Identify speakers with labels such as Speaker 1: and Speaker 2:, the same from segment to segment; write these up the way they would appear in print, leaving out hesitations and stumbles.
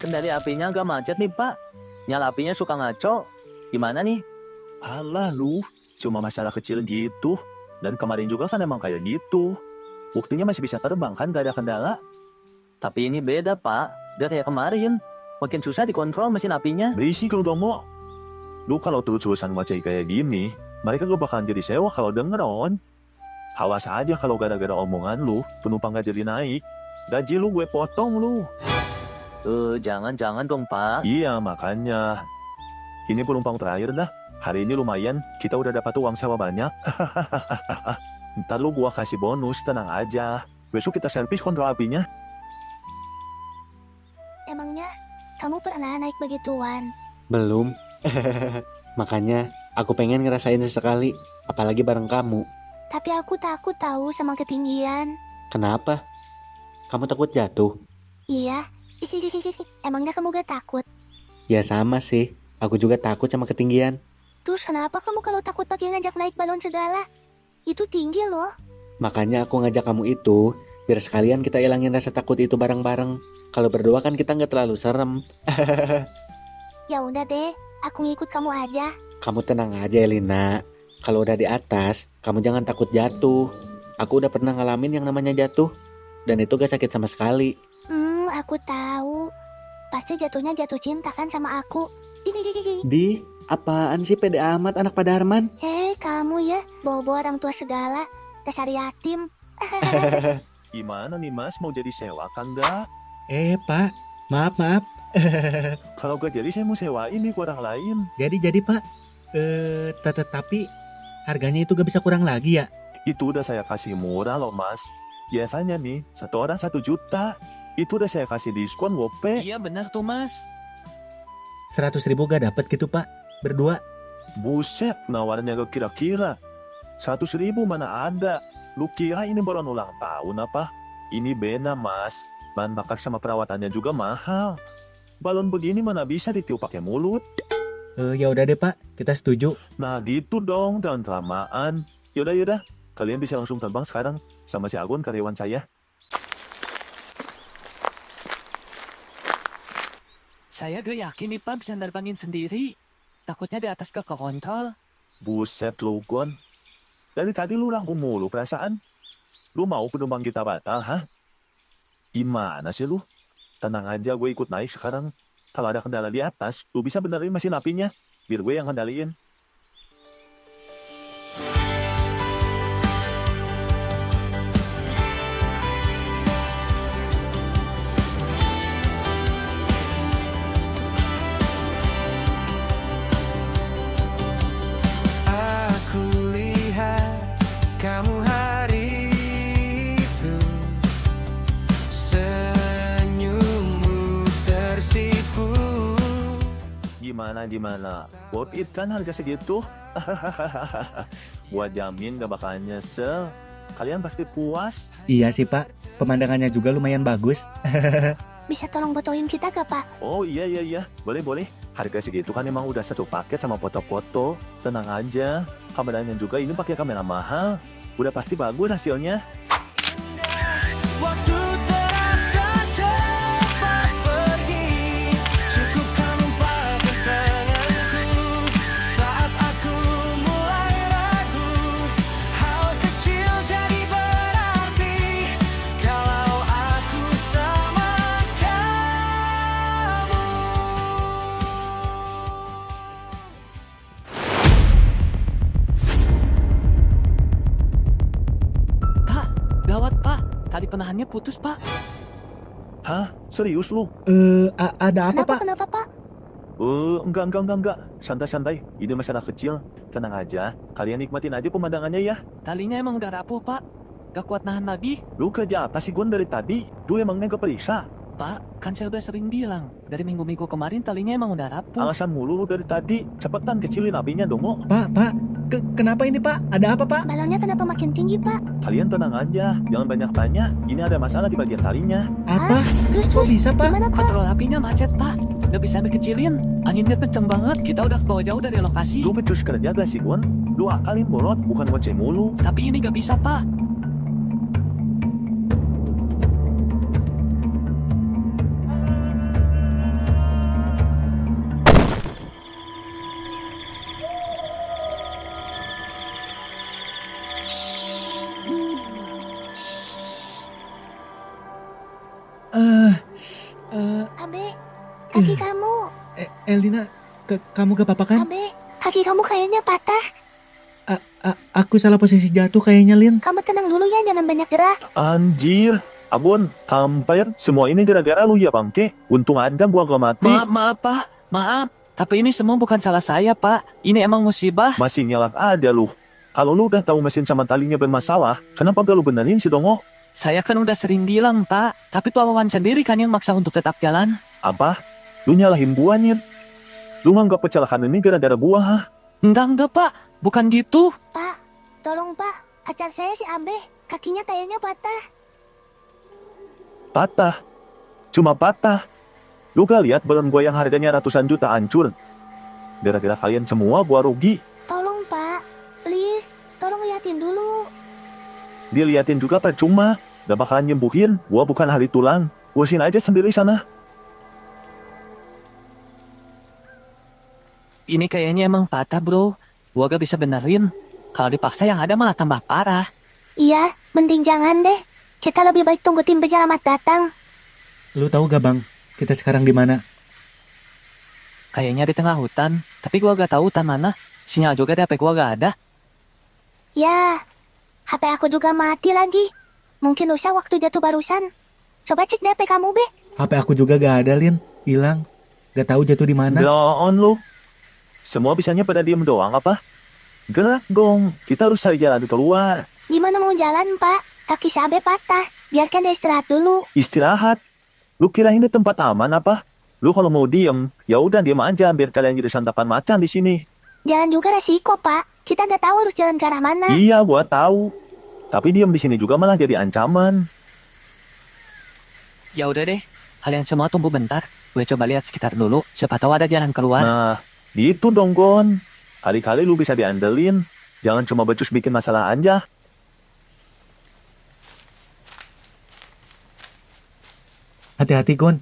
Speaker 1: Kendali apinya agak macet nih, Pak. Nyala apinya suka ngaco. Gimana nih?
Speaker 2: Alah lu, cuma masalah kecil gitu. Dan kemarin juga kan emang kayak gitu. Buktinya masih bisa terbang kan, gak ada kendala.
Speaker 1: Tapi ini beda, Pak. Gak kayak kemarin. Makin susah dikontrol mesin apinya.
Speaker 2: Berisik lu dong, Mo. Lu kalau terus-terusan ngoceh kayak gini, mereka gak bakalan jadi sewa kalau denger, On. Awas aja kalau gara-gara omongan lu, penumpang gak jadi naik. Gaji lu gue potong lu.
Speaker 1: Jangan dong, Pak.
Speaker 2: Iya, makanya. Ini penumpang terakhir dah. Hari ini lumayan, kita udah dapat uang sewa banyak. Ntar lu gua kasih bonus, tenang aja. Besok kita servis kontrol apinya.
Speaker 3: Emangnya kamu pernah naik begituan?
Speaker 4: Belum. Makanya aku pengen ngerasain sesekali, apalagi bareng kamu.
Speaker 3: Tapi aku takut tahu sama ketinggian.
Speaker 4: Kenapa? Kamu takut jatuh?
Speaker 3: Iya. Emangnya kamu gak takut?
Speaker 4: Ya sama sih, aku juga takut sama ketinggian.
Speaker 3: Terus kenapa kamu kalau takut pakai ngajak naik balon segala? Itu tinggi loh.
Speaker 4: Makanya aku ngajak kamu itu, biar sekalian kita ilangin rasa takut itu bareng-bareng. Kalau berdua kan kita nggak terlalu serem.
Speaker 3: Ya udah deh, aku ngikut kamu aja.
Speaker 4: Kamu tenang aja Elina. Kalau udah di atas, kamu jangan takut jatuh. Aku udah pernah ngalamin yang namanya jatuh. Dan itu gak sakit sama sekali.
Speaker 3: Aku tahu. Pasti jatuhnya jatuh cinta kan sama aku.
Speaker 4: Di, apaan sih pede amat anak Padarman?
Speaker 3: Hei kamu ya, bawa-bawa orang tua segala. Dasar yatim.
Speaker 2: Gimana nih mas, mau jadi sewa kan enggak?
Speaker 5: Pak, maaf.
Speaker 2: Kalau gak jadi saya mau sewain nih ke orang lain.
Speaker 5: Jadi Pak, tapi harganya itu gak bisa kurang lagi ya?
Speaker 2: Itu udah saya kasih murah loh mas. Biasanya nih, 1 orang 1 juta. Itu udah saya kasih diskon gope.
Speaker 1: Iya benar tuh, Mas.
Speaker 5: 100.000 gak dapet gitu Pak, berdua.
Speaker 2: Buset, nawarnya gak kira-kira. 100.000 mana ada. Lu kira ini baru ulang tahun apa? Ini beda mas. Bahan bakar sama perawatannya juga mahal. Balon begini mana bisa ditiup pakai mulut.
Speaker 5: Ya udah deh Pak, kita setuju.
Speaker 2: Nah gitu dong, jangan kelamaan. Yaudah. Kalian bisa langsung terbang sekarang sama si Agun karyawan saya.
Speaker 1: Saya gak yakin nih, Pak, bisa nerbangin sendiri. Takutnya di atas ke kontrol.
Speaker 2: Buset lu Gon. Dari tadi lu rangkum mulu perasaan. Lu mau penumpang kita batal, hah? Gimana sih lu? Tenang aja, gue ikut naik sekarang. Kalau ada kendala di atas, lu bisa benerin mesin apinya. Biar gue yang kendaliin.
Speaker 6: Aku lihat kamu hari itu, senyummu tersipu.
Speaker 2: Gimana? Worth it kan harga segitu? Gua jamin gak bakalan nyesel. Kalian pasti puas.
Speaker 5: Iya sih Pak, pemandangannya juga lumayan bagus.
Speaker 3: Bisa tolong botoin kita gak Pak?
Speaker 2: Oh iya. Boleh. Harga segitu kan emang udah satu paket sama foto-foto. Tenang aja. Kameranya juga ini pakai kamera mahal. Udah pasti bagus hasilnya.
Speaker 6: Waktu terasa cepat pergi, cukup kamu pegang tanganku saat aku mulai ragu. Hal kecil jadi berarti kalau aku sama kamu.
Speaker 1: Pak, gawat, Pak. Tali penahannya putus, Pak.
Speaker 2: Hah? Serius lu?
Speaker 5: Ada apa Pak?
Speaker 3: Kenapa Pak?
Speaker 2: Enggak. Santai. Ini masalah kecil. Tenang aja. Kalian nikmatin aja pemandangannya ya.
Speaker 1: Talinya emang udah rapuh, Pak. Gak kuat nahan lagi.
Speaker 2: Lu kerja apa sih Gon dari tadi? Lu emangnya gak periksa?
Speaker 1: Pak, kan saya udah sering bilang. Dari minggu-minggu kemarin talinya emang udah rapuh.
Speaker 2: Alasan mulu lu dari tadi. Cepetan kecilin apinya dong, Mo.
Speaker 5: Pak, kenapa ini Pak? Ada apa Pak?
Speaker 3: Balonnya kenapa makin tinggi Pak?
Speaker 2: Kalian tenang aja. Jangan banyak tanya. Ini ada masalah di bagian talinya.
Speaker 5: Apa?
Speaker 3: Terus
Speaker 5: Kok bisa Pak?
Speaker 3: gimana Pak?
Speaker 1: Kontrol apinya macet, Pak. Gak bisa dikecilin. Anginnya kenceng banget. Kita udah kebawa jauh dari lokasi.
Speaker 2: Lu becus kerja gak sih, Gon? Lu akalin bolot, bukan ngoceh mulu.
Speaker 1: Tapi ini gak bisa, Pak.
Speaker 5: Eh, eh,
Speaker 3: Abe, kaki
Speaker 5: eh,
Speaker 3: kamu.
Speaker 5: Elina, kamu gak apa-apa kan?
Speaker 3: Abe, kaki kamu kayaknya patah.
Speaker 5: Aku salah posisi jatuh kayaknya, Lin.
Speaker 3: Kamu tenang dulu ya, jangan banyak gerak.
Speaker 2: Anjir, abon, hampir semua ini gara-gara lu ya bangke. Untung aja gua gak mati.
Speaker 1: Maaf, Pak. Maaf. Tapi ini semua bukan salah saya, Pak. Ini emang musibah.
Speaker 2: Masih nyalak ada lu. Kalau lu udah tahu mesin sama talinya bermasalah, kenapa gak lu benerin sih dongo?
Speaker 1: Saya kan udah sering bilang, Pak. Tapi Pak Wawan sendiri kan yang maksa untuk tetap jalan.
Speaker 2: Apa? Lu nyalahin gua Nyet? Lu nganggap kecelakaan ini gara-gara gua, ha?
Speaker 1: Enggak, Pak. Bukan gitu.
Speaker 3: Pak, tolong Pak. Pacar saya si Abe, kakinya kayaknya patah.
Speaker 2: Patah. Cuma patah. Lu gak lihat balon gua yang harganya ratusan juta hancur? Gara-gara kalian semua gua rugi.
Speaker 3: Tolong Pak, please. Tolong liatin dulu.
Speaker 2: Diliatin juga percuma. Gak bakalan nyembuhin. Gua bukan ahli tulang. Urusin aja sendiri sana.
Speaker 1: Ini kayaknya emang patah, bro. Gua gak bisa benerin. Kalau dipaksa yang ada malah tambah parah.
Speaker 3: Iya, mending jangan deh. Kita lebih baik tunggu tim penyelamat datang.
Speaker 5: Lu tahu gak, Bang? Kita sekarang di mana?
Speaker 1: Kayaknya di tengah hutan. Tapi gua gak tahu hutan mana. Sinyal juga di HP gua gak ada.
Speaker 3: Ya, HP aku juga mati lagi. Mungkin rusak waktu jatuh barusan. Coba cek di HP kamu, Be.
Speaker 5: HP aku juga gak ada, Lin. Hilang. Gak tahu jatuh di mana.
Speaker 2: Doon lu. Semua bisanya pada diem doang apa? Gerak dong. Kita harus cari jalan keluar.
Speaker 3: Gimana mau jalan, Pak? Kaki si Abe patah. Biarkan dia istirahat dulu.
Speaker 2: Istirahat. Lu kira ini tempat aman apa? Lu kalau mau diem, ya udah diem aja biar kalian jadi santapan macan di sini.
Speaker 3: Jalan juga resiko, Pak. Kita nggak tahu harus jalan ke arah mana.
Speaker 2: Iya, gua tahu. Tapi diem di sini juga malah jadi ancaman.
Speaker 1: Ya udah deh. Kalian semua tunggu bentar. Gue coba lihat sekitar dulu. Siapa tahu ada jalan keluar.
Speaker 2: Nah, gitu dong, Gon. Kali-kali lu bisa diandelin. Jangan cuma becus bikin masalah aja.
Speaker 5: Hati-hati, Gon.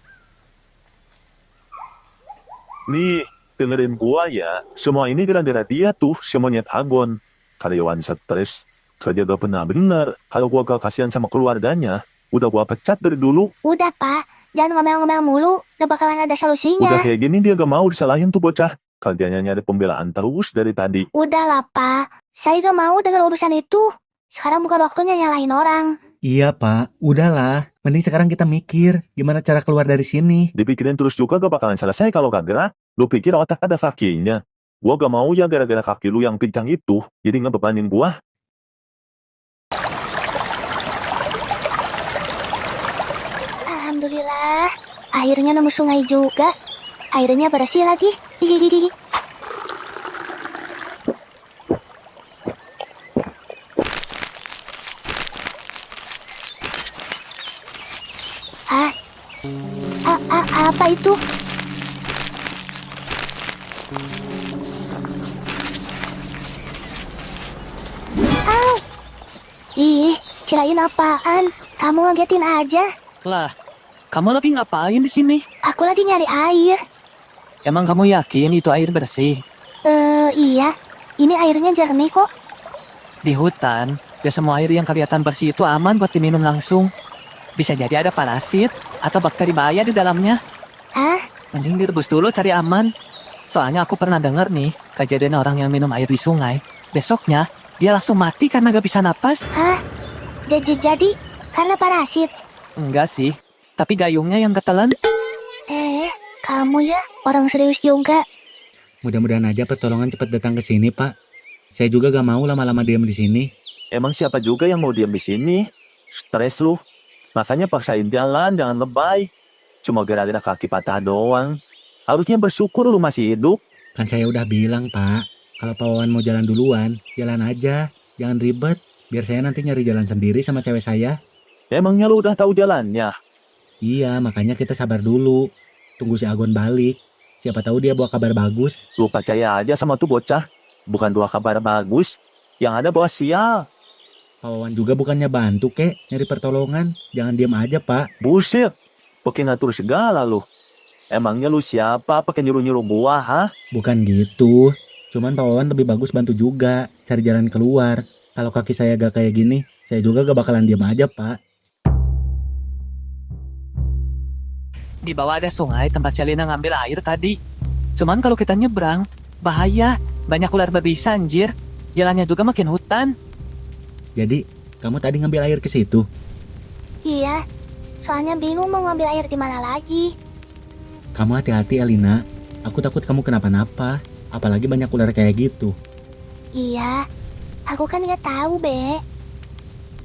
Speaker 2: Nih, dengerin gua ya. Semua ini gara-gara dia tuh, si monyet Agon. Karyawan stres. Kerja gak pernah benar. Kalau gua gak kasihan sama keluarganya, udah gua pecat dari dulu.
Speaker 3: Udah, Pak. Jangan ngomel-ngomel mulu. Gak bakalan ada
Speaker 2: Udah
Speaker 3: solusinya.
Speaker 2: kayak gini dia gak mau disalahin tuh bocah. Kerjanya nyari pembelaan terus dari tadi.
Speaker 3: Udahlah, Pak. Saya gak mau dengar urusan itu. Sekarang bukan waktunya nyalahin orang.
Speaker 5: Iya, Pak. Udahlah. Mending sekarang kita mikir gimana cara keluar dari sini.
Speaker 2: Dipikirin terus juga gak bakalan selesai kalau kagak. Lu pikir otak ada kakinya. Gua gak mau ya gara-gara kaki lu yang pincang itu, jadi ngebebanin gua.
Speaker 3: Alhamdulillah. Akhirnya nemu sungai juga. Airnya bersih lagi. Hihihi. Apa itu? Au! Ih, kirain apaan? Kamu ngagetin aja.
Speaker 1: Lah, kamu lagi ngapain di sini?
Speaker 3: Aku lagi nyari air.
Speaker 1: Emang kamu yakin itu air bersih?
Speaker 3: Iya. Ini airnya jernih kok.
Speaker 1: Di hutan, ya semua air yang kelihatan bersih itu aman buat diminum langsung. Bisa jadi ada parasit atau bakteri bahaya di dalamnya.
Speaker 3: Hah?
Speaker 1: Mending direbus dulu cari aman. Soalnya aku pernah dengar nih, kejadian orang yang minum air di sungai. Besoknya, dia langsung mati karena gak bisa napas.
Speaker 3: Hah? Jadi, karena parasit.
Speaker 1: Enggak sih, tapi gayungnya yang ketelan.
Speaker 3: Kamu ya, orang serius juga.
Speaker 5: Mudah-mudahan aja pertolongan cepat datang ke sini, Pak. Saya juga gak mau lama-lama diam di sini.
Speaker 2: Emang siapa juga yang mau diam di sini? Stres lu. Makanya paksain jalan, jangan lebay. Cuma gara-gara kaki patah doang. Harusnya bersyukur lu masih hidup.
Speaker 5: Kan saya udah bilang, Pak. Kalau Pak Wawan mau jalan duluan, jalan aja. Jangan ribet. Biar saya nanti nyari jalan sendiri sama cewek saya.
Speaker 2: Emangnya lu udah tahu jalannya?
Speaker 5: Iya, makanya kita sabar dulu. Tunggu si Agon balik. Siapa tahu dia bawa kabar bagus.
Speaker 2: Lu percaya aja sama tuh bocah. Bukan dua kabar bagus. Yang ada bawa sial.
Speaker 5: Pak Wawan juga bukannya bantu, kek. Nyari pertolongan. Jangan diam aja, Pak.
Speaker 2: Buset. Pakai ngatur segala lu. Emangnya lu siapa pakai nyuruh-nyuruh gua, ha?
Speaker 5: Bukan gitu. Cuman Pak Wawan lebih bagus bantu juga. Cari jalan keluar. Kalau kaki saya gak kayak gini, saya juga gak bakalan diam aja, Pak.
Speaker 1: Di bawah ada sungai tempat Selina ngambil air tadi. Cuman kalau kita nyebrang, bahaya. Banyak ular berbisa anjir. Jalannya juga makin hutan.
Speaker 5: Jadi, kamu tadi ngambil air ke situ?
Speaker 3: Iya, soalnya bingung mau ngambil air di mana lagi.
Speaker 5: Kamu hati-hati Elina. Aku takut kamu kenapa-napa. Apalagi banyak ular kayak gitu.
Speaker 3: Iya, aku kan nggak tahu, Be.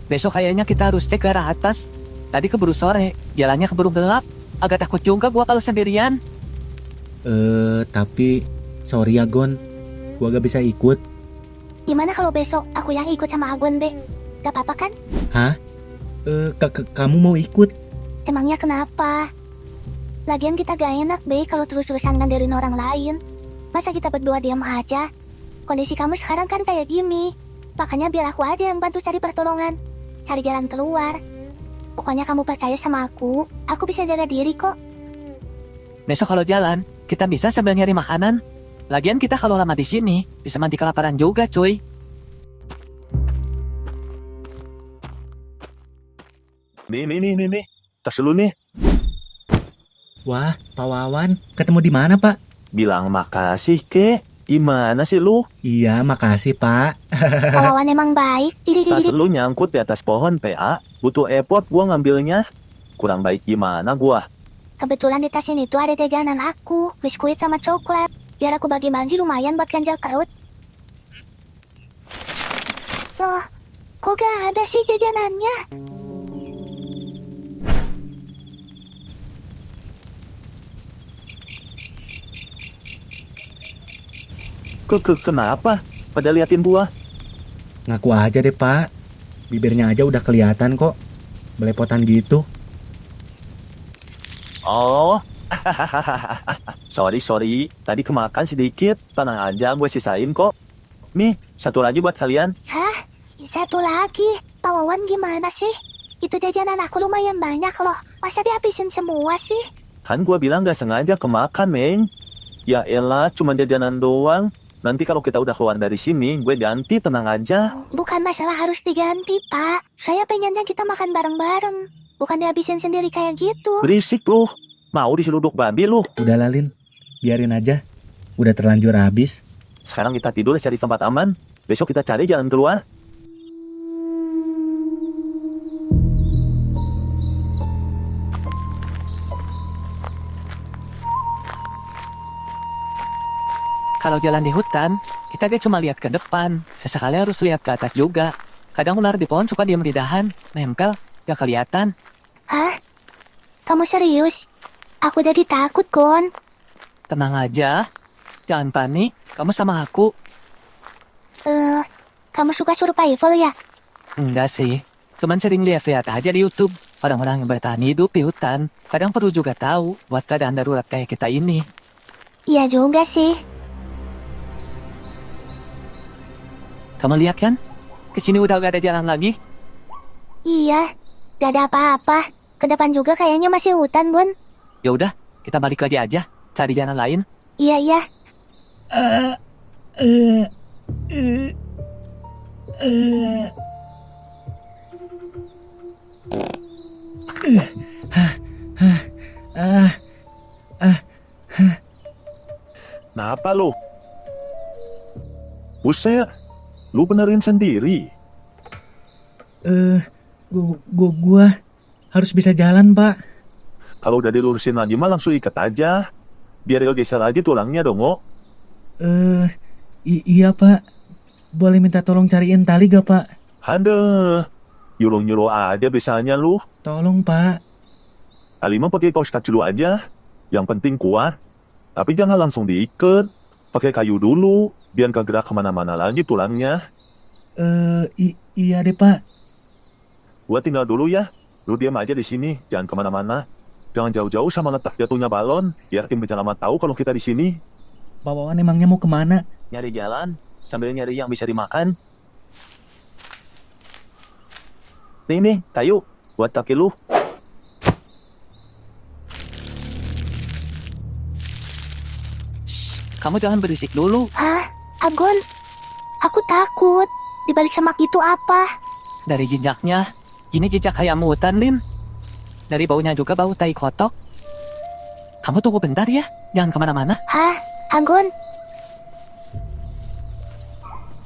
Speaker 1: Besok kayaknya kita harus cek ke arah atas. Tadi keburu sore, jalannya keburu gelap. Agak takut juga gua kalau sendirian.
Speaker 5: Tapi sorry ya Gon. Gua gak bisa ikut.
Speaker 3: Gimana kalau besok aku yang ikut sama Agon, Be? Gak apa-apa kan?
Speaker 5: Hah? Kamu mau ikut?
Speaker 3: Emangnya kenapa? Lagian kita gak enak, Be, kalau terus-terusan ngandelin orang lain. Masa kita berdua diam aja? Kondisi kamu sekarang kan kayak gini. Makanya biar aku aja yang bantu cari pertolongan. Cari jalan keluar. Pokoknya kamu percaya sama aku bisa jaga diri kok.
Speaker 1: Besok kalau jalan, kita bisa sambil nyari makanan. Lagian kita kalau lama di sini, bisa mati kelaparan juga, cuy.
Speaker 2: Nih. Tas lu nih.
Speaker 5: Wah, Pak Wawan. Ketemu di mana Pak?
Speaker 2: Bilang makasih, ke. Gimana sih lu?
Speaker 5: Iya, makasih Pak.
Speaker 3: Pawawan emang baik.
Speaker 2: Tas lu nyangkut di atas pohon, PA. Butuh effort gua ngambilnya. Kurang baik gimana gua?
Speaker 3: Kebetulan di tas ini tuh ada jajanan aku, biskuit sama coklat. Biar aku bagi-bagi lumayan buat ganjal perut. Loh, kok gak ada sih jajanannya?
Speaker 2: Kenapa? Pada liatin gua.
Speaker 5: Ngaku aja deh Pak. Bibirnya aja udah kelihatan kok. Belepotan gitu.
Speaker 2: Oh, sorry. Tadi kemakan sedikit. Tenang aja, gue sisain kok. Nih, satu lagi buat kalian.
Speaker 3: Hah? Satu lagi? Pawawan gimana sih? Itu jajanan aku lumayan banyak loh. Masa dihabisin semua sih?
Speaker 2: Kan gue bilang gak sengaja kemakan, Meng. Ya elah, cuma jajanan doang. Nanti kalau kita udah keluar dari sini, gue ganti, tenang aja.
Speaker 3: Bukan masalah harus diganti, Pak. Saya pengennya kita makan bareng-bareng. Bukan dihabisin sendiri kayak gitu.
Speaker 2: Berisik lu. Mau diseluduk babi lu.
Speaker 5: Udah Lalin. Biarin aja. Udah terlanjur habis.
Speaker 2: Sekarang kita tidur cari tempat aman. Besok kita cari jalan keluar.
Speaker 1: Kalau jalan di hutan, kita gak cuma lihat ke depan. Sesekali harus lihat ke atas juga. Kadang ular di pohon suka diam di dahan. Nempel, gak kelihatan.
Speaker 3: Hah? Kamu serius? Aku jadi takut, Gon.
Speaker 1: Tenang aja. Jangan panik, kamu sama aku.
Speaker 3: Kamu suka survival ya?
Speaker 1: Enggak sih. Cuman sering lihat-lihat aja di YouTube. Orang-orang yang bertahan hidup di hutan. Kadang perlu juga tahu buat keadaan darurat kayak kita ini.
Speaker 3: Iya juga sih.
Speaker 1: Kamu lihat kan? Kesini udah gak ada jalan lagi.
Speaker 3: Iya, gak ada apa-apa. Ke depan juga kayaknya masih hutan, Bun.
Speaker 1: Ya udah, kita balik lagi aja. Cari jalan lain.
Speaker 3: Iya.
Speaker 2: Kenapa lu? Buset, lu benerin sendiri.
Speaker 5: Gua harus bisa jalan, Pak.
Speaker 2: Kalau udah dilurusin lagi mah langsung ikat aja. Biar lo geser aja tulangnya dong, oh.
Speaker 5: Iya, Pak. Boleh minta tolong cariin tali gak, Pak?
Speaker 2: Aduh, nyuruh-nyuruh aja bisanya lu.
Speaker 5: Tolong, Pak.
Speaker 2: Tali mah pakai kaos kaki dulu aja. Yang penting kuat. Tapi jangan langsung diikat. Pakai kayu dulu, biar gak gerak kemana-mana lagi tulangnya.
Speaker 5: Iya deh, Pak.
Speaker 2: Gua tinggal dulu ya. Lu diam aja di sini, jangan kemana-mana. Jangan jauh-jauh sama letak jatuhnya balon, biar tim penyelamat tahu kalau kita di sini.
Speaker 5: Pak Wawan emangnya mau kemana?
Speaker 2: Nyari jalan, sambil nyari yang bisa dimakan. Nih, kayu, buat kaki lu.
Speaker 1: Shh, kamu jangan berisik dulu.
Speaker 3: Hah? Agon? Aku takut. Di balik semak itu apa?
Speaker 1: Dari jejaknya, ini jejak ayam hutan, Lin. Dari baunya juga bau tai kotok. kamu tunggu bentar ya. Jangan kemana-mana.
Speaker 3: Hah? Agun?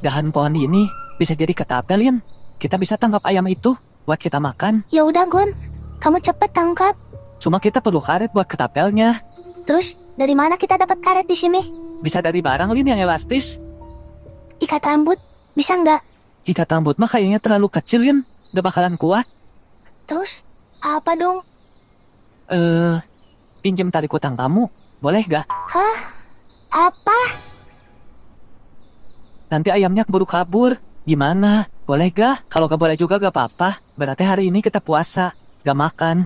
Speaker 1: Dahan pohon ini bisa jadi ketapel, Lin. Kita bisa tangkap ayam itu buat kita makan.
Speaker 3: Ya udah Gun, kamu cepet tangkap.
Speaker 1: Cuma kita perlu karet buat ketapelnya.
Speaker 3: Terus dari mana kita dapat karet di sini?
Speaker 1: Bisa dari barang, Lin, yang elastis.
Speaker 3: Ikat rambut, bisa nggak?
Speaker 1: Ikat rambut mah kayaknya terlalu kecil, Lin. Udah bakalan kuat.
Speaker 3: Terus apa dong?
Speaker 1: Pinjem tali kutang kamu. Boleh gak?
Speaker 3: Hah? Apa?
Speaker 1: Nanti ayamnya keburu kabur. Gimana? Boleh gak? Kalau gak boleh juga gak apa-apa. Berarti hari ini kita puasa. Gak makan.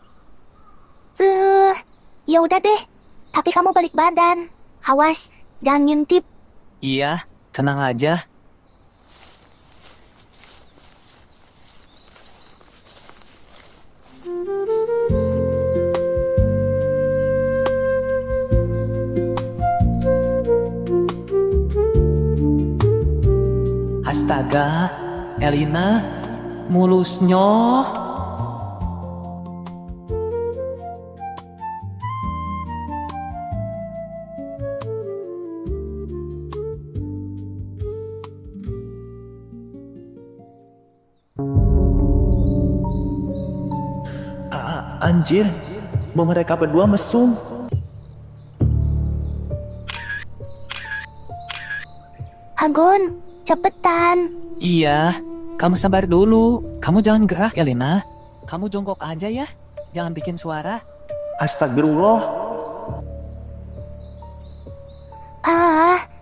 Speaker 3: Ya udah deh. Tapi kamu balik badan. Awas, jangan ngintip.
Speaker 1: Iya, tenang aja. Astaga, Elina, mulusnya.
Speaker 2: Anjir, mereka berdua mesum.
Speaker 3: Agun, cepetan.
Speaker 1: Iya, kamu sabar dulu. Kamu jangan gerak, Elina. Kamu jongkok aja ya. Jangan bikin suara.
Speaker 2: Astagfirullah.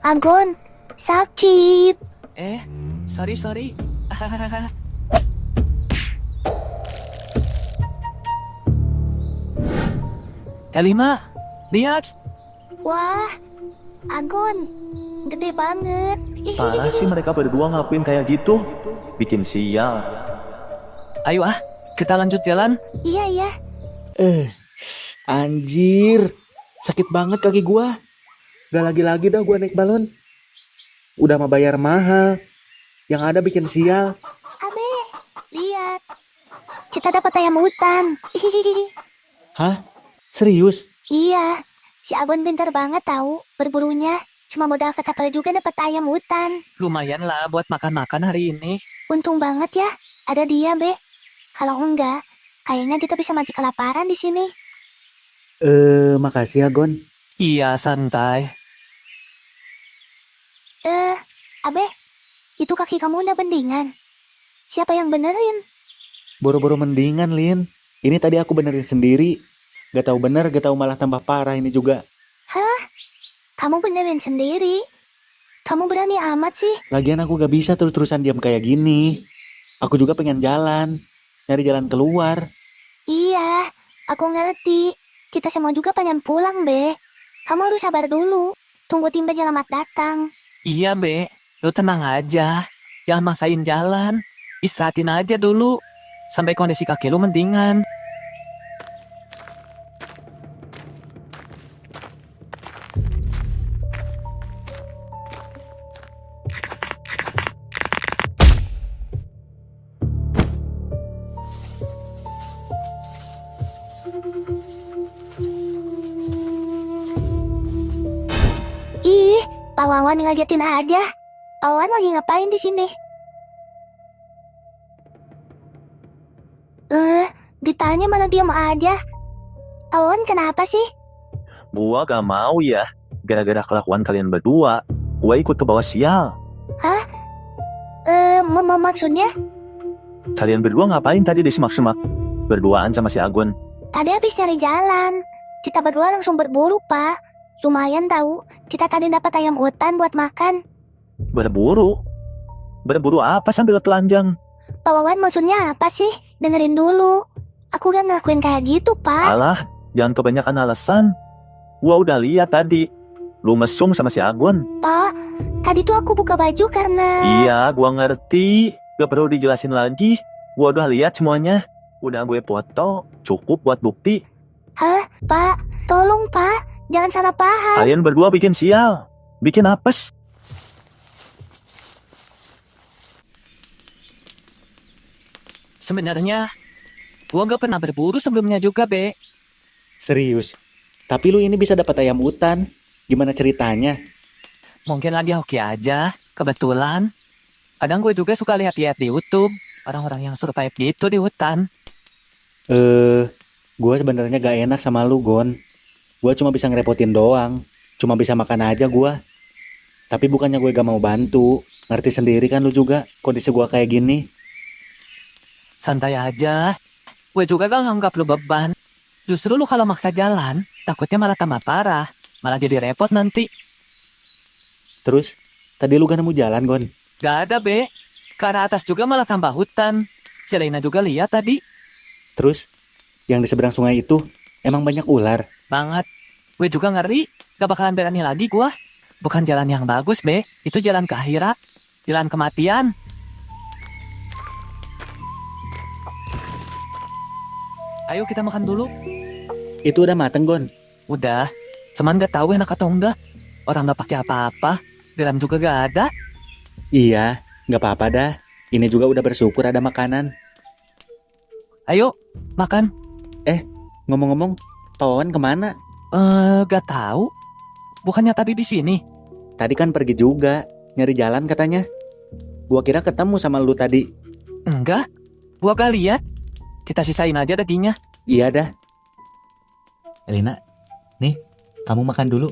Speaker 3: Agun, sakit.
Speaker 1: Sorry. Elina, lihat.
Speaker 3: Wah, Agun, gede banget.
Speaker 2: Parah sih mereka berdua ngakuin kayak gitu. Bikin sial.
Speaker 1: Ayo kita lanjut jalan.
Speaker 3: Iya.
Speaker 4: Anjir, sakit banget kaki gua. Gak lagi-lagi dah gua naik balon. Udah mah bayar mahal. Yang ada bikin sial.
Speaker 3: Abe, lihat. Kita dapat ayam hutan.
Speaker 4: Hah? Serius?
Speaker 3: Iya, si Agun pintar banget tahu berburunya. Cuma modal ketapel juga dapat ayam hutan.
Speaker 1: Lumayan lah buat makan-makan hari ini.
Speaker 3: Untung banget ya, ada dia, Be. Kalau enggak, kayaknya kita bisa mati kelaparan di sini.
Speaker 4: Makasih ya, Gon.
Speaker 1: Iya, santai.
Speaker 3: Abe, itu kaki kamu udah mendingan. Siapa yang benerin?
Speaker 4: Boro-boro mendingan, Lin. Ini tadi aku benerin sendiri. Gak tahu bener, gak tahu malah tambah parah ini juga.
Speaker 3: Hah? Kamu benerin sendiri? Kamu berani amat sih?
Speaker 4: Lagian aku gak bisa terus-terusan diam kayak gini. Aku juga pengen jalan. Nyari jalan keluar.
Speaker 3: Iya, aku ngerti. Kita semua juga pengen pulang, Be. Kamu harus sabar dulu. Tunggu tim penyelamat datang.
Speaker 1: Iya, Be. Lo tenang aja. Jangan maksain jalan. Istirahatin aja dulu. Sampai kondisi kaki lo mendingan.
Speaker 3: Ih, Pak Wawan ngagetin aja. Pak Wawan lagi ngapain di sini? Ditanya malah diam aja. Pak Wawan kenapa sih?
Speaker 2: Gua gak mau ya. Gara-gara kelakuan kalian berdua, gua ikut ke bawah sial.
Speaker 3: Maksudnya?
Speaker 2: Kalian berdua ngapain tadi di semak-semak? Berduaan sama si Agun.
Speaker 3: Tadi habis nyari jalan. Kita berdua langsung berburu, Pak. Lumayan tahu. Kita tadi dapat ayam hutan buat makan.
Speaker 2: Berburu? Berburu apa sambil telanjang?
Speaker 3: Pak Wawan maksudnya apa sih? Dengerin dulu. Aku gak ngelakuin kayak gitu, Pak.
Speaker 2: Alah, jangan kebanyakan alasan. Gua udah lihat tadi. Lu mesum sama si Agun.
Speaker 3: Pak, tadi tuh aku buka baju karena...
Speaker 2: Iya, gua ngerti. Gak perlu dijelasin lagi. Gua udah lihat semuanya. Udah gue foto. Cukup buat bukti.
Speaker 3: Hah? Pak, tolong, Pak. Jangan salah paham.
Speaker 2: Kalian berdua bikin sial. Bikin apes.
Speaker 1: Sebenarnya, gua gak pernah berburu sebelumnya juga, Be.
Speaker 4: Serius? Tapi lu ini bisa dapat ayam hutan. Gimana ceritanya?
Speaker 1: Mungkin lagi hoki aja, kebetulan. Kadang gue juga suka lihat-lihat di YouTube, orang-orang yang survive gitu di hutan.
Speaker 4: Gue sebenarnya gak enak sama lu, Gon. Gue cuma bisa ngerepotin doang. Cuma bisa makan aja gue. Tapi bukannya gue gak mau bantu. Ngerti sendiri kan lu juga kondisi gue kayak gini.
Speaker 1: Santai aja. Gue juga gak nganggap lu beban. Justru lu kalau maksa jalan, takutnya malah tambah parah. Malah jadi repot nanti.
Speaker 4: Terus, tadi lu gak nemu jalan, Gon?
Speaker 1: Gak ada, Be. Ke arah atas juga malah tambah hutan. Si Lena juga lihat tadi.
Speaker 4: Terus, yang di seberang sungai itu emang banyak ular.
Speaker 1: Banget. Gue juga ngeri. Gak bakalan berani lagi gue. Bukan jalan yang bagus, Be. Itu jalan ke akhirat. Jalan kematian. Ayo kita makan dulu.
Speaker 4: Itu udah mateng, Gon.
Speaker 1: Udah. Cuman gak tahu enak atau enggak. Orang gak pakai apa-apa. Garam juga gak ada.
Speaker 4: Iya, gak apa-apa dah. Ini juga udah bersyukur ada makanan.
Speaker 1: Ayo, makan.
Speaker 4: Ngomong-ngomong, Pak Wawan kemana?
Speaker 1: Gak tahu. Bukannya tadi di sini.
Speaker 4: Tadi kan pergi juga, nyari jalan katanya. Gua kira ketemu sama lu tadi.
Speaker 1: Enggak. Gua gak lihat. Kita sisain aja dagingnya.
Speaker 4: Iya dah.
Speaker 5: Elina, nih, kamu makan dulu.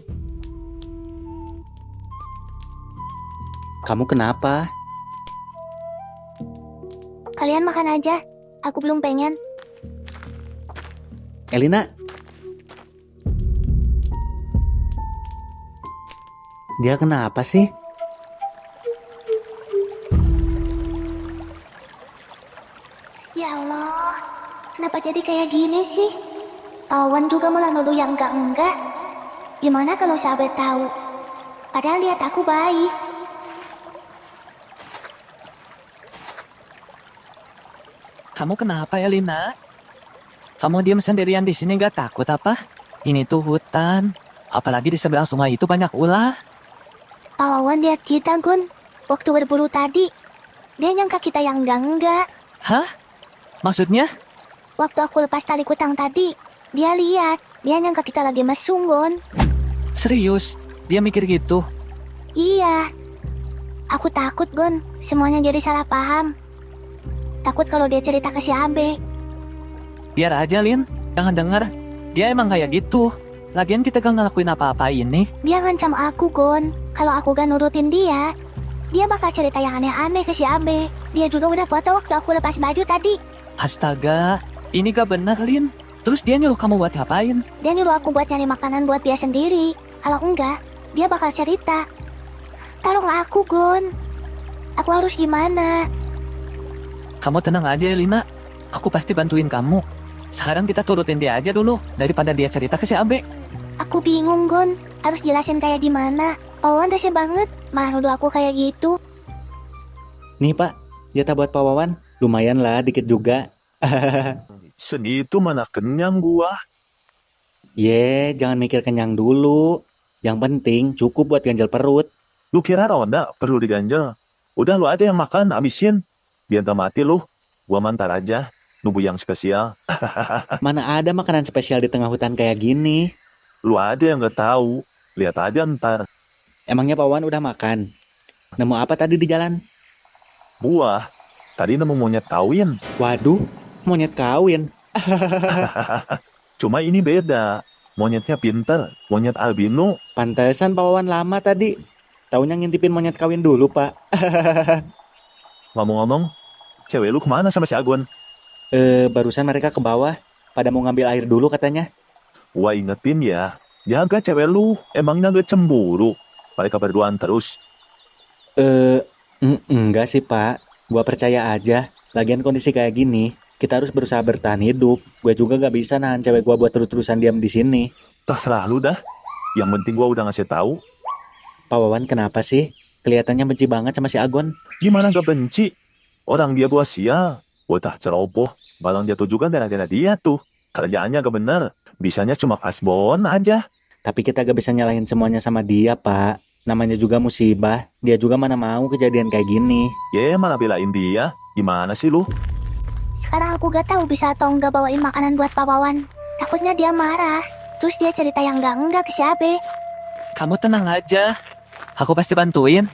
Speaker 4: Kamu kenapa?
Speaker 3: Kalian makan aja. Aku belum pengen.
Speaker 4: Elina. Dia kenapa sih?
Speaker 3: Ya Allah, kenapa jadi kayak gini sih? Awan juga malah nuduh yang enggak. Gimana kalau sahabat tahu? Padahal lihat aku baik.
Speaker 1: Kamu kenapa ya, Lina? Kamu diam sendirian di sini gak takut apa? Ini tuh hutan. Apalagi di seberang sungai itu banyak ular.
Speaker 3: Pak Wawan lihat kita, Gun. Waktu berburu tadi. Dia nyangka kita yang enggak.
Speaker 1: Hah? Maksudnya?
Speaker 3: Waktu aku lepas tali kutang tadi, dia lihat. Dia nyangka kita lagi mesum, Gun.
Speaker 1: Serius? Dia mikir gitu?
Speaker 3: Iya. Aku takut, Gun. Semuanya jadi salah paham. Takut kalau dia cerita ke si Abe.
Speaker 1: Biar aja, Lin. Jangan dengar. Dia emang kayak gitu. Lagian kita gak ngelakuin apa-apa ini.
Speaker 3: Dia ngancam aku, Gun. Kalau aku gak nurutin dia, dia bakal cerita yang aneh-aneh ke si Abe. Dia juga udah foto waktu aku lepas baju tadi.
Speaker 1: Astaga, ini gak bener, Lin. Terus dia nyuruh kamu buat ngapain?
Speaker 3: Dia nyuruh aku buat nyari makanan buat dia sendiri. Kalau enggak, dia bakal cerita. Tolong aku, Gun. Aku harus gimana?
Speaker 1: Kamu tenang aja, Lina. Aku pasti bantuin kamu. Sekarang kita turutin dia aja dulu, daripada dia cerita ke si Abe.
Speaker 3: Aku bingung, Gun. Harus jelasin kayak gimana. Pawan rese banget. Malah nuduh aku kayak gitu.
Speaker 4: Nih Pak, jatah buat Pak Wawan. Lumayan lah, dikit juga.
Speaker 2: Segitu mana kenyang gua.
Speaker 4: Jangan mikir kenyang dulu. Yang penting cukup buat ganjal perut.
Speaker 2: Lu kira ronda perlu diganjel? Udah lu aja yang makan, habisin. Biar tak mati lu. Gua mantar aja. Nunggu yang spesial.
Speaker 4: Mana ada makanan spesial di tengah hutan kayak gini?
Speaker 2: Lu aja yang gak tahu. Lihat aja ntar.
Speaker 4: Emangnya Pak Wawan udah makan? Nemu apa tadi di jalan?
Speaker 2: Buah. Tadi nemu monyet kawin.
Speaker 4: Waduh, monyet kawin.
Speaker 2: Cuma ini beda. Monyetnya pinter. Monyet albino.
Speaker 4: Pantesan Pak Wawan lama tadi. Taunya ngintipin monyet kawin dulu, Pak.
Speaker 2: Ngomong-ngomong, cewek lu kemana sama si Agon?
Speaker 4: Barusan mereka ke bawah. Pada mau ngambil air dulu katanya.
Speaker 2: Wah ingetin ya. Jaga cewek lu. Emangnya gak cemburu? Mereka berduaan terus.
Speaker 4: Enggak sih, Pak. Gua percaya aja. Lagian kondisi kayak gini, kita harus berusaha bertahan hidup. Gue juga gak bisa nahan cewek gua buat terus-terusan diam di sini.
Speaker 2: Terserah lu dah. Yang penting gua udah ngasih tahu.
Speaker 4: Pak Wawan kenapa sih? Kelihatannya benci banget sama si Agon.
Speaker 2: Gimana gak benci? Orang dia gua sial. Wah ceroboh. Barang dia tuh juga dana-dana dia tuh. Kerjaannya gak bener. Bisanya cuma kasbon aja.
Speaker 4: Tapi kita gak bisa nyalahin semuanya sama dia, Pak. Namanya juga musibah. Dia juga mana mau kejadian kayak gini.
Speaker 2: Mana belain dia? Gimana sih lu?
Speaker 3: Sekarang aku gak tahu bisa atau enggak bawain makanan buat Pak Wawan. Takutnya dia marah. Terus dia cerita yang enggak ke si Abe.
Speaker 1: Kamu tenang aja. Aku pasti bantuin.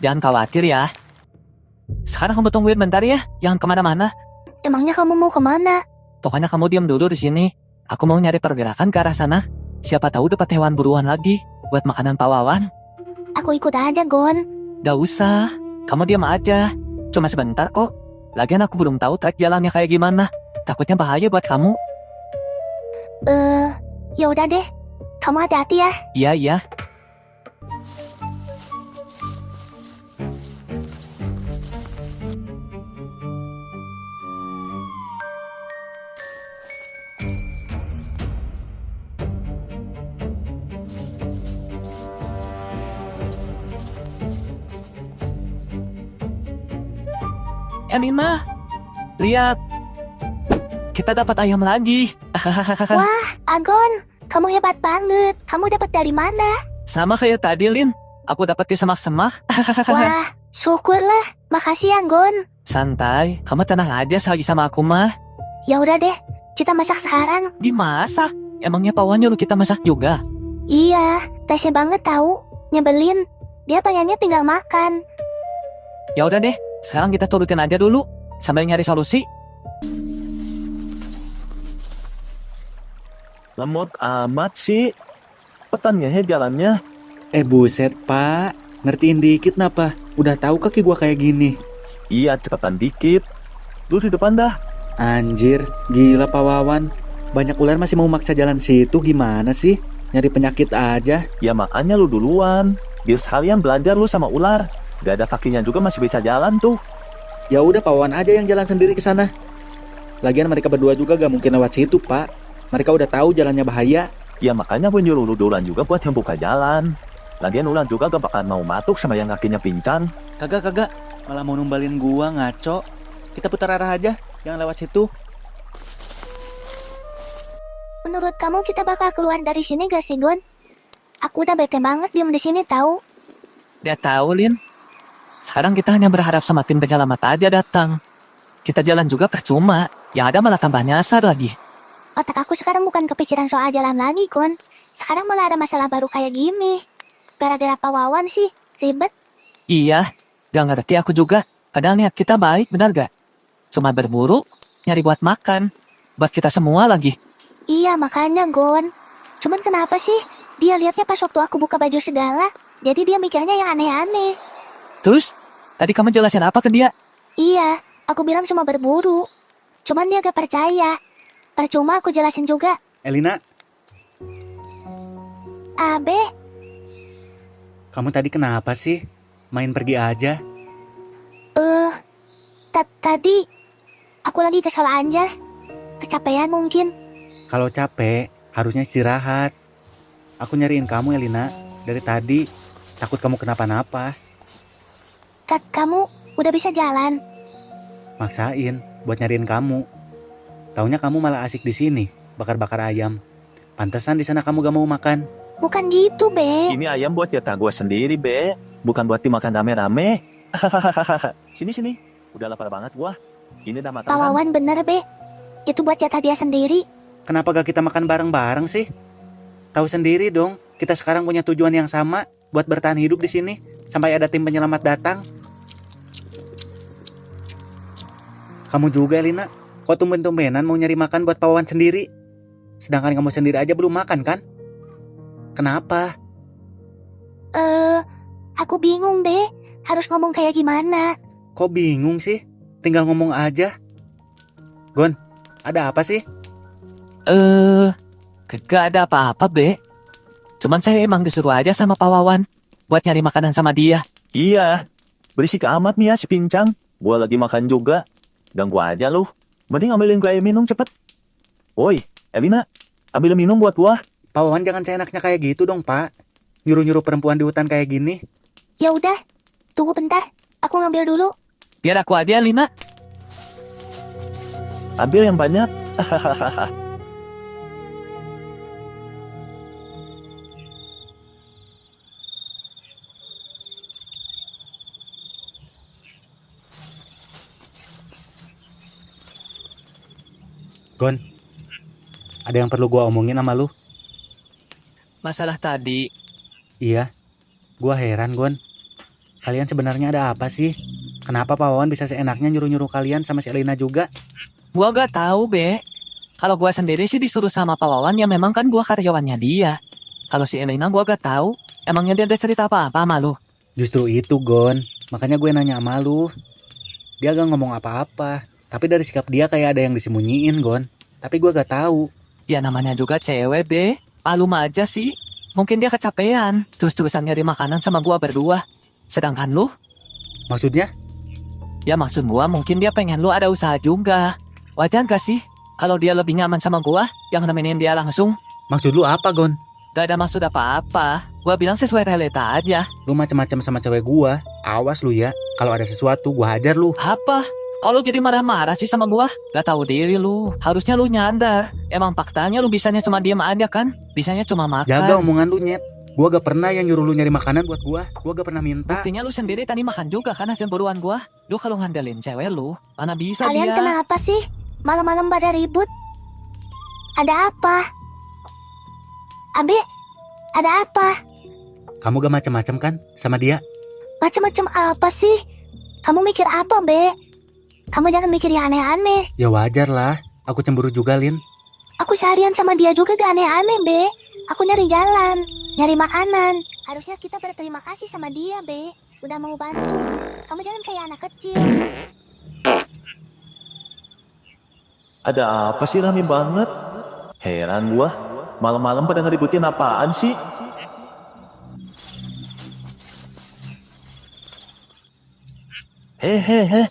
Speaker 1: Jangan khawatir ya. Sekarang kamu tungguin bentar ya. Jangan kemana-mana.
Speaker 3: Emangnya kamu mau kemana?
Speaker 1: Pokoknya kamu diam dulu di sini. Aku mau nyari pergerakan ke arah sana. Siapa tahu dapat hewan buruan lagi buat makanan Pak Wawan.
Speaker 3: Aku ikut aja, Gon.
Speaker 1: Gak usah. Kamu diam aja. Cuma sebentar kok. Lagian aku belum tahu trek jalannya kayak gimana. Takutnya bahaya buat kamu.
Speaker 3: Ya udah deh. Kamu hati-hati ya.
Speaker 1: Iya, iya. Elina, lihat. Kita dapat ayam lagi.
Speaker 3: Wah, Agon, kamu hebat banget. Kamu dapat dari mana?
Speaker 1: Sama kayak tadi, Lin. Aku dapat di semak-semak.
Speaker 3: Wah, syukurlah. Makasih ya, Gon.
Speaker 1: Santai, kamu tenang aja lagi sama aku mah.
Speaker 3: Ya udah deh, kita masak sekarang.
Speaker 1: Dimasak? Emangnya Pak Wan nyuruh kita masak juga?
Speaker 3: Iya, rese banget tahu. Nyebelin. Dia pengennya tinggal makan.
Speaker 1: Ya udah deh, sekarang kita turutin aja dulu sambil nyari solusi.
Speaker 2: Lemot amat sih. Pertanyaannya jalannya.
Speaker 4: Buset pak, ngertiin dikit napa? Udah tahu kaki gua kayak gini.
Speaker 2: Iya, cepetan dikit. Lu di depan dah.
Speaker 4: Anjir, gila Pak Wawan. Banyak ular masih mau maksa jalan situ, gimana sih? Nyari penyakit aja.
Speaker 2: Ya makanya lu duluan. Biar sekalian belajar lu sama ular. Gak ada kakinya juga masih bisa jalan tuh.
Speaker 4: Ya udah Pak Wawan aja yang jalan sendiri ke sana. Lagian mereka berdua juga gak mungkin lewat situ pak. Mereka udah tahu jalannya bahaya.
Speaker 2: Ya makanya gue nyuruh lu duluan juga buat yang buka jalan. Lagian ular juga gak bakal mau matuk sama yang kakinya pincang.
Speaker 4: Kagak, malah mau numbalin gua, ngaco. Kita putar arah aja, jangan lewat situ.
Speaker 3: Menurut kamu kita bakal keluar dari sini gak sih, Gon? Aku udah bete banget diem di sini tahu.
Speaker 1: Dia tahu, Lin. Sekarang kita hanya berharap sama tim penyelamat aja datang. Kita jalan juga percuma. Yang ada malah tambah nyasar lagi.
Speaker 3: Otak aku sekarang bukan kepikiran soal jalan lagi, Gon. Sekarang malah ada masalah baru kayak gini. Gara-gara Pak Wawan sih, ribet.
Speaker 1: Iya, gak ngerti aku juga. Padahal niat kita baik, benar gak? Cuma berburu, nyari buat makan. Buat kita semua lagi.
Speaker 3: Iya, makanya, Gon. Cuman kenapa sih? Dia lihatnya pas waktu aku buka baju segala. Jadi dia mikirnya yang aneh-aneh.
Speaker 1: Terus, tadi kamu jelasin apa ke dia?
Speaker 3: Iya, aku bilang cuma berburu. Cuman dia gak percaya. Percuma aku jelasin juga.
Speaker 4: Elina,
Speaker 3: Abe,
Speaker 4: kamu tadi kenapa sih? Main pergi aja.
Speaker 3: tadi aku lagi kesal aja. Kecapean mungkin.
Speaker 4: Kalau capek, harusnya istirahat. Aku nyariin kamu Elina. Dari tadi, takut kamu kenapa-napa.
Speaker 3: Kamu udah bisa jalan.
Speaker 4: Maksain buat nyariin kamu. Taunya kamu malah asik di sini, bakar-bakar ayam. Pantesan di sana kamu gak mau makan.
Speaker 3: Bukan gitu, Be.
Speaker 2: Ini ayam buat jatah gue sendiri, Be. Bukan buat dimakan rame-rame. Sini. Udah lapar banget gua. Ini udah matang
Speaker 3: Pak
Speaker 2: kan?
Speaker 3: Wawan bener, Be. Itu buat jatah dia sendiri.
Speaker 4: Kenapa gak kita makan bareng-bareng sih? Tahu sendiri dong, kita sekarang punya tujuan yang sama buat bertahan hidup di sini sampai ada tim penyelamat datang. Kamu juga, Elina. Kok tumben-tumbenan mau nyari makan buat Pak Wawan sendiri? Sedangkan kamu sendiri aja belum makan kan? Kenapa?
Speaker 3: Aku bingung, Be. Harus ngomong kayak gimana?
Speaker 4: Kok bingung sih? Tinggal ngomong aja. Gon, ada apa sih?
Speaker 1: Gak ada apa-apa, Be. Cuman saya emang disuruh aja sama Pak Wawan buat nyari makanan sama dia.
Speaker 2: Iya. Berisik amat nih ya si pincang. Gua lagi makan juga. Ganggu aja lu. Mending ambilin gue air minum cepet. Woi, Elina. Ambil minum buat gua.
Speaker 4: Pak Wawan jangan seenaknya kayak gitu dong, Pak. Nyuruh-nyuruh perempuan di hutan kayak gini.
Speaker 3: Ya udah, tunggu bentar. Aku ngambil dulu.
Speaker 1: Biar aku aja, Lina.
Speaker 2: Ambil yang banyak.
Speaker 4: Gon, ada yang perlu gua omongin sama lu.
Speaker 1: Masalah tadi,
Speaker 4: Iya, gua heran, Gon. Kalian sebenarnya ada apa sih? Kenapa Pak Wawan bisa seenaknya nyuruh-nyuruh kalian sama si Elina juga?
Speaker 1: gua gak tahu, Be. Kalau gua sendiri sih disuruh sama Pak Wawan, ya memang kan gua karyawannya dia. Kalau si Elina gua gak tahu. Emangnya dia ada cerita apa-apa sama lu?
Speaker 4: Justru itu, Gon. Makanya gue nanya sama lu. Dia gak ngomong apa-apa. Tapi dari sikap dia kayak ada yang disembunyiin, Gon. Tapi gue gak tahu.
Speaker 1: Ya namanya juga cewek, Be. Malum aja sih. Mungkin dia kecapean, terus-terusan nyari makanan sama gua berdua. Sedangkan lu,
Speaker 4: Maksudnya?
Speaker 1: ya maksud gua mungkin dia pengen lu ada usaha juga. Wajar gak sih? Kalau dia lebih nyaman sama gua, yang nemenin dia langsung.
Speaker 4: Maksud lu apa, Gon?
Speaker 1: Gak ada maksud apa-apa. Gua bilang sesuai realita aja.
Speaker 4: Lu macam-macam sama cewek gua. Awas lu ya. Kalau ada sesuatu, gua hajar lu.
Speaker 1: Apa? Kalau jadi marah-marah sih sama gua, gak tahu diri lu. Harusnya lu nyadar. Emang faktanya lu bisanya cuma diem aja kan? Bisanya cuma makan.
Speaker 4: Jaga omongan lu, Nyet. Gua gak pernah yang nyuruh lu nyari makanan buat gua. Gua gak pernah minta.
Speaker 1: Buktinya lu sendiri tadi makan juga kan hasil buruan gua. Lu kalau ngandelin cewek lu, mana bisa
Speaker 3: Kalian
Speaker 1: dia.
Speaker 3: kenapa sih? Malam-malam pada ribut? Ada apa? Abe, ada apa?
Speaker 4: Kamu gak macam-macam kan sama dia?
Speaker 3: Macam-macam apa sih? Kamu mikir apa, Be? Kamu jangan mikir yang aneh-aneh.
Speaker 4: Ya wajar lah. Aku cemburu juga, Lin.
Speaker 3: Aku seharian sama dia juga gak aneh-aneh, Be. Aku nyari jalan, nyari makanan. Harusnya kita berterima kasih sama dia, Be. Udah mau bantu. Kamu jangan kayak anak kecil.
Speaker 2: Ada apa sih rame banget? Heran gua. Malam-malam pada ngeributin apaan sih? Hehehe.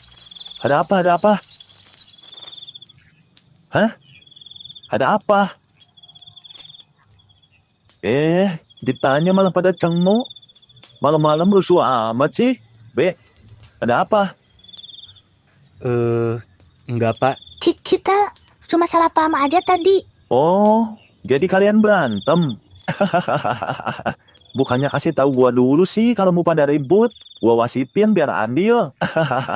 Speaker 2: Ada apa? Ada apa? Hah? Ada apa? Ditanya malah pada cengok. Malam-malam rusuh amat sih. Be, ada apa?
Speaker 4: Enggak, Pak.
Speaker 3: Kita cuma salah paham aja tadi.
Speaker 2: Oh, jadi kalian berantem? Bukannya kasih tahu gua dulu sih kalau mau pada ribut. Gua wasipin biar adil.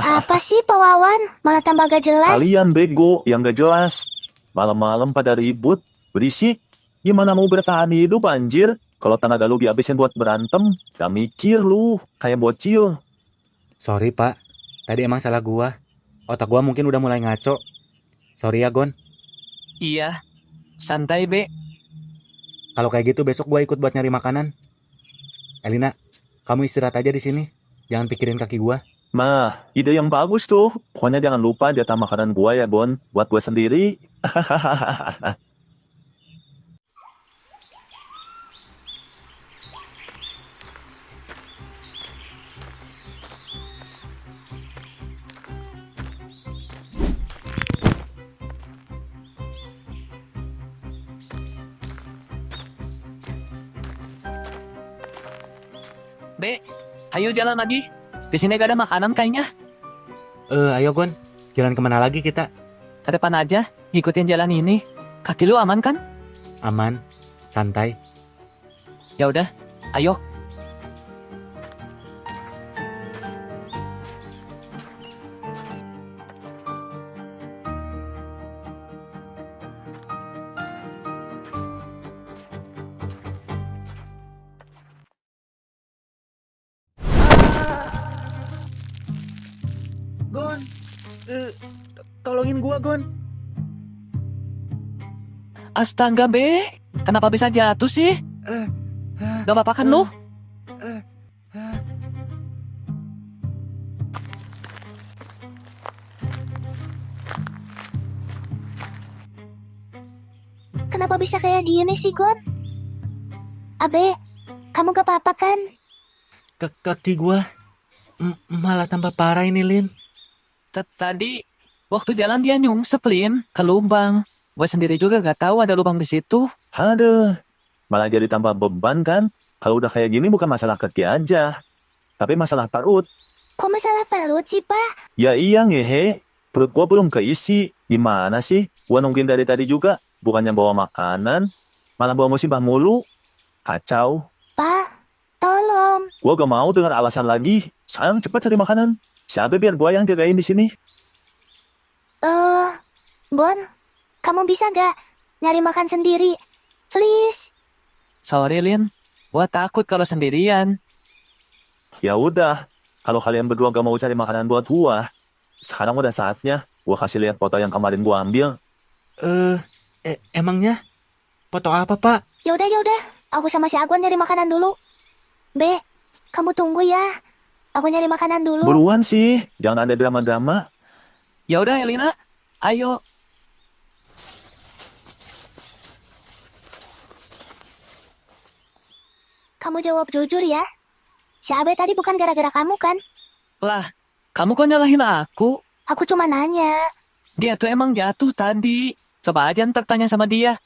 Speaker 3: Apa sih, Pak Wawan? Malah tambah gak jelas.
Speaker 2: Kalian bego yang gak jelas. Malam-malam pada ribut, berisik. Gimana mau bertahan hidup anjir? Kalau tenaga lu dihabisin buat berantem, gak mikir lu. Kayak bocil.
Speaker 4: Sorry, Pak. Tadi emang salah gua. Otak gua mungkin udah mulai ngaco. Sorry ya, Gon.
Speaker 1: Iya, santai, Be.
Speaker 4: Kalau kayak gitu besok gua ikut buat nyari makanan. Elina, kamu istirahat aja di sini. Jangan pikirin kaki gua.
Speaker 2: Mah, ide yang bagus tuh. Pokoknya jangan lupa jatah makanan gua ya, Bon. Buat gua sendiri.
Speaker 1: Be, ayo jalan lagi. Di sini gak ada makanan kayaknya.
Speaker 4: Ayo, Gon. Jalan kemana lagi kita?
Speaker 1: Ke depan aja, ngikutin jalan ini. Kaki lu aman kan?
Speaker 4: Aman. Santai.
Speaker 1: Ya udah, ayo.
Speaker 4: Gon. Tolongin gua, Gon.
Speaker 1: Astaga, Be. Kenapa bisa jatuh sih? Gak apa-apa kan lu?
Speaker 3: Kenapa bisa kayak gini sih, Gon? Abe, kamu gak apa-apa kan?
Speaker 4: Kaki gua malah tambah parah ini, Lin.
Speaker 1: Tadi, waktu jalan dia nyungsep, Lin, ke lubang. Gue sendiri juga gak tahu ada lubang di situ.
Speaker 2: Aduh, malah jadi tambah beban kan? Kalau udah kayak gini bukan masalah kaki aja. Tapi masalah perut.
Speaker 3: Kok masalah perut sih, Pak?
Speaker 2: Ya iya ngehe. Perut gua belum keisi. Gimana sih? Gua nungguin dari tadi juga. Bukannya bawa makanan, malah bawa musibah mulu. Kacau.
Speaker 3: Pak, tolong.
Speaker 2: Gua gak mau dengar alasan lagi. Sayang cepat cari makanan. Siapa biar gua yang jagain di sini?
Speaker 3: Bon, kamu bisa gak nyari makan sendiri? Please.
Speaker 1: Sorry, Lin. Gua takut kalau sendirian.
Speaker 2: Ya udah, kalau kalian berdua gak mau cari makanan buat gua, sekarang udah saatnya gua kasih lihat foto yang kemarin gua ambil.
Speaker 5: Emangnya foto apa, Pak?
Speaker 3: Yaudah, aku sama si Agon nyari makanan dulu. Be, kamu tunggu ya. Aku nyari makanan dulu.
Speaker 2: Buruan sih, jangan ada drama-drama.
Speaker 1: Ya udah, Elina. Ayo.
Speaker 3: Kamu jawab jujur ya. Si Abe tadi bukan gara-gara kamu kan?
Speaker 1: Lah, kamu kok nyalahin aku?
Speaker 3: Aku cuma nanya.
Speaker 1: Dia tuh emang jatuh tadi. Coba aja ntar tanya sama dia.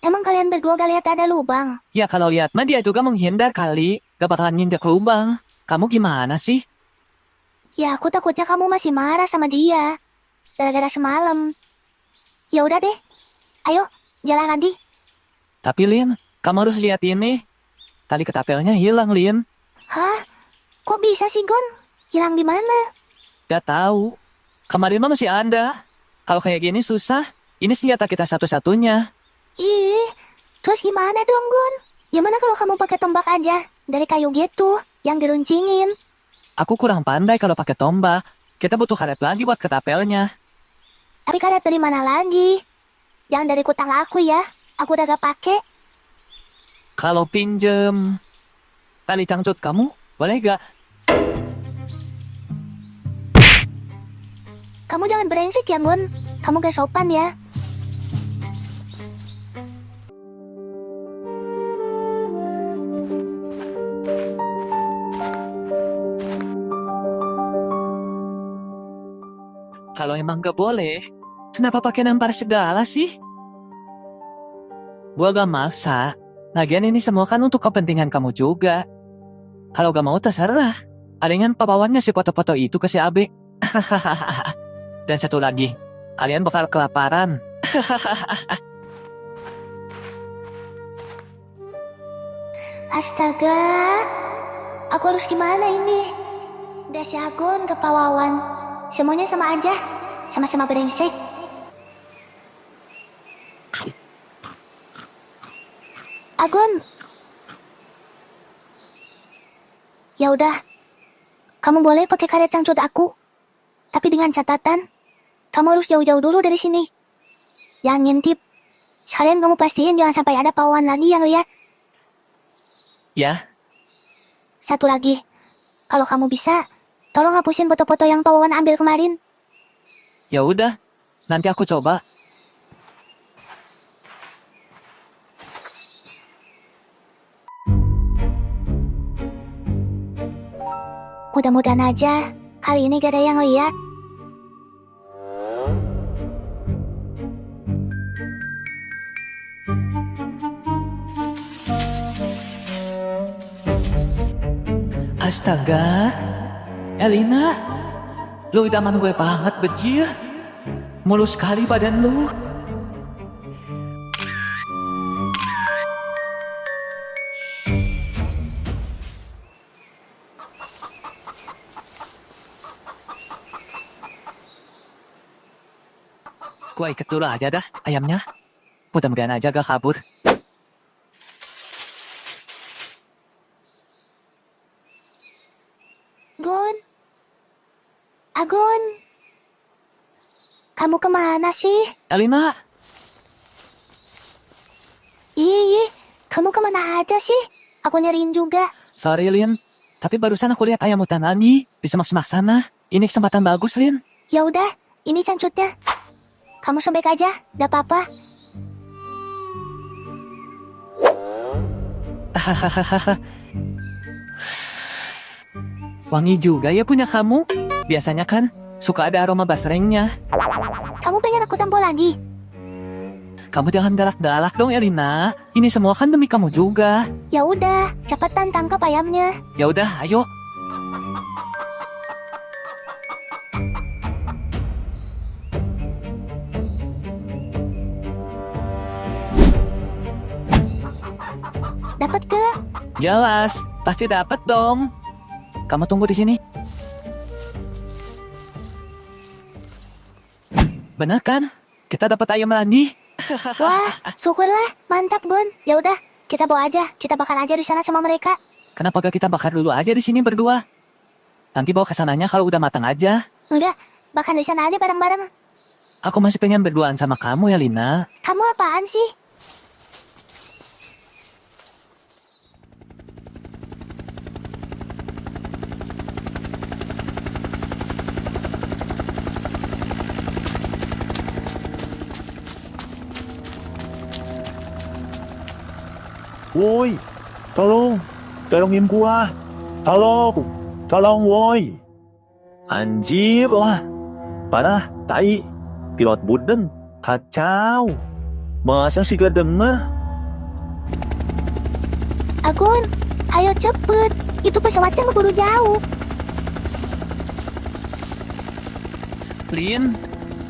Speaker 3: Emang kalian berdua gak lihat ada lubang?
Speaker 1: Ya kalau lihat mah dia juga menghindar kali. Gak bakalan nginjak lubang. Kamu gimana sih?
Speaker 3: Ya aku takutnya kamu masih marah sama dia. Gara-gara semalam. Ya udah deh. Ayo, jalan lagi.
Speaker 1: Tapi Lin, kamu harus lihat ini. Tali ketapelnya hilang, Lin.
Speaker 3: Hah? Kok bisa sih, Gon? Hilang di mana?
Speaker 1: Gak tahu. Kemarin mah masih ada. Kalau kayak gini susah. Ini senjata kita satu-satunya.
Speaker 3: Ih, terus gimana dong, Gon? Gimana kalau kamu pakai tombak aja? Dari kayu gitu, yang diruncingin.
Speaker 1: Aku kurang pandai kalau pakai tombak. Kita butuh karet lagi buat ketapelnya.
Speaker 3: Tapi karet dari mana lagi? Jangan dari kutang aku ya. Aku udah gak pakai.
Speaker 1: Kalau pinjem tali cangcut kamu, boleh gak?
Speaker 3: Kamu jangan berengsek ya, Gon. Kamu gak sopan ya.
Speaker 1: Kalau emang gak boleh, kenapa pakai nampar segala sih? Gua gak maksa. Lagian ini semua kan untuk kepentingan kamu juga. Kalau gak mau terserah. Palingan papawannya si foto-foto itu ke si Abe. Dan satu lagi, kalian bakal kelaparan.
Speaker 3: Astaga. Aku harus gimana ini? Udah si Agon ke Pawawan. Semuanya sama aja. Sama-sama berengsek. Agon. Ya udah. Kamu boleh pakai karet cangcut aku. Tapi dengan catatan, kamu harus jauh-jauh dulu dari sini. Jangan ngintip. Sekalian kamu pastiin jangan sampai ada pawawan lagi yang lihat.
Speaker 1: Ya,
Speaker 3: Satu lagi. Kalau kamu bisa, tolong hapusin foto-foto yang pawawan ambil kemarin.
Speaker 1: ya udah. Nanti aku coba.
Speaker 3: Mudah-mudahan aja kali ini gak ada yang lihat.
Speaker 1: Astaga, Elina, lu idaman gue banget, bejir. Mulus sekali badan lu. Gue ikat dulu aja dah ayamnya. Mudah-mudahan aja gak kabur.
Speaker 3: Gon. Agon. Kamu kemana sih?
Speaker 1: Elina,
Speaker 3: Ih, kamu kemana aja sih? Aku nyariin juga.
Speaker 1: sorry Lin. Tapi barusan aku lihat ayam hutan lagi di semak-semak sana. Ini kesempatan bagus, Lin.
Speaker 3: Ya udah, ini cangcutnya. Kamu sobek aja, gak apa-apa.
Speaker 1: Hahaha. Wangi juga ya punya kamu. Biasanya kan suka ada aroma basrengnya.
Speaker 3: Kamu pengen aku tampol lagi?
Speaker 1: Kamu jangan galak-galak dong, Elina. Ini semua kan demi kamu juga.
Speaker 3: Ya udah, cepetan tangkap ayamnya.
Speaker 1: Ya udah, ayo.
Speaker 3: Dapat ke?
Speaker 1: Jelas, pasti dapat dong. Kamu tunggu di sini. Bener kan? Kita dapat ayam lagi.
Speaker 3: Wah, syukurlah. Mantap, Gon. Ya udah, Kita bawa aja, kita bakar aja di sana sama mereka.
Speaker 1: Kenapa gak kita bakar dulu aja di sini berdua? Nanti bawa ke sananya kalau udah matang aja.
Speaker 3: Udah, bakar di sana aja bareng-bareng.
Speaker 1: Aku masih pengen berduaan sama kamu ya, Lina.
Speaker 3: Kamu apaan sih?
Speaker 2: Woi, tolong, tolongin gua. Tolong woi. Anjir lah. Parah, tai. Pilot Buden, kacau. Masa sih gak denger?
Speaker 3: Agun, ayo cepet. Itu pesawatnya keburu jauh.
Speaker 1: Lin,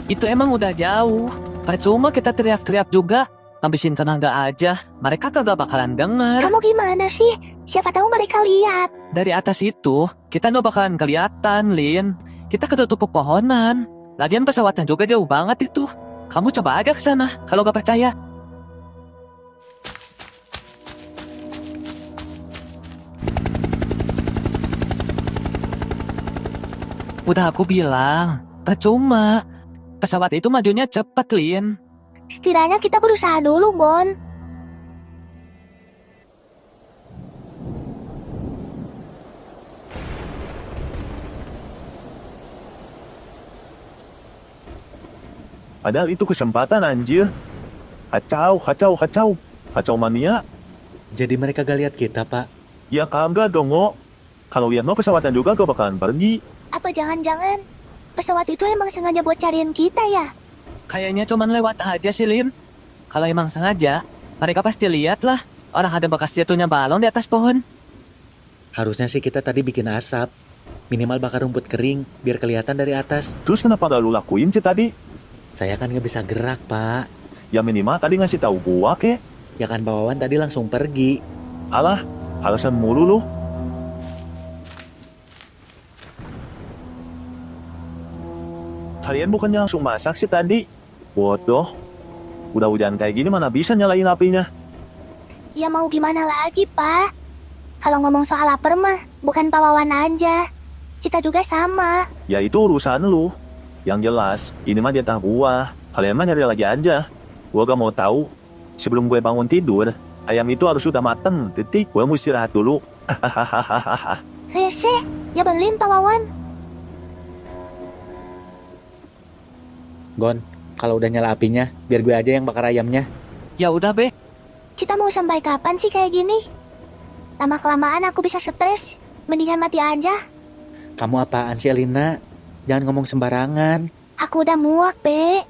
Speaker 1: itu emang udah jauh. Percuma kita teriak-teriak juga. Habisin tenaga aja. Mereka kagak bakalan denger.
Speaker 3: Kamu gimana sih? Siapa tahu mereka lihat.
Speaker 1: Dari atas itu, kita nggak bakalan kelihatan, Lin. Kita ketutup pepohonan. Lagian pesawatnya juga jauh banget itu. Kamu coba aja ke sana kalau gak percaya. Udah aku bilang, percuma. Pesawat itu majunya cepat, Lin.
Speaker 3: Setidaknya kita berusaha dulu, Gon.
Speaker 2: Padahal itu kesempatan anjir. Kacau mania.
Speaker 4: Jadi mereka gak lihat kita, Pak.
Speaker 2: Ya kagak dong, Ngo. Kalau lihat no pesawatnya juga gak bakalan pergi.
Speaker 3: Apa jangan-jangan pesawat itu emang sengaja buat cariin kita ya?
Speaker 1: Kayaknya cuman lewat aja sih, Lin. Kalau emang sengaja, mereka pasti lihat lah. Orang ada bekas jatuhnya balon di atas pohon.
Speaker 4: Harusnya sih kita tadi bikin asap. Minimal bakar rumput kering, biar kelihatan dari atas.
Speaker 2: Terus kenapa gak lu lakuin sih tadi?
Speaker 4: Saya kan gak bisa gerak, Pak.
Speaker 2: Ya minimal tadi ngasih tahu gua ke.
Speaker 4: Ya kan Pak Wawan tadi langsung pergi.
Speaker 2: Alah, alasan mulu lu. Kalian bukannya langsung masak sih tadi? Bodoh. Udah hujan kayak gini mana bisa nyalain apinya?
Speaker 3: Ya mau gimana lagi, Pak? Kalau ngomong soal lapar mah, bukan Pak Wawan aja. Kita juga sama.
Speaker 2: Ya itu urusan lu. Yang jelas, ini mah jatah gua. Kalian mah nyari lagi aja. Gua gak mau tahu. Sebelum gue bangun tidur, ayam itu harus sudah mateng. Titik, gue mau istirahat dulu.
Speaker 3: Rese, ya belin Pak Wawan.
Speaker 4: Gon, kalau udah nyala apinya, biar gue aja yang bakar ayamnya.
Speaker 1: Ya udah, Be.
Speaker 3: Kita mau sampai kapan sih kayak gini? Lama-kelamaan aku bisa stres. Mendingan mati aja.
Speaker 4: Kamu apaan sih, Elina? Jangan ngomong sembarangan.
Speaker 3: Aku udah muak, Be.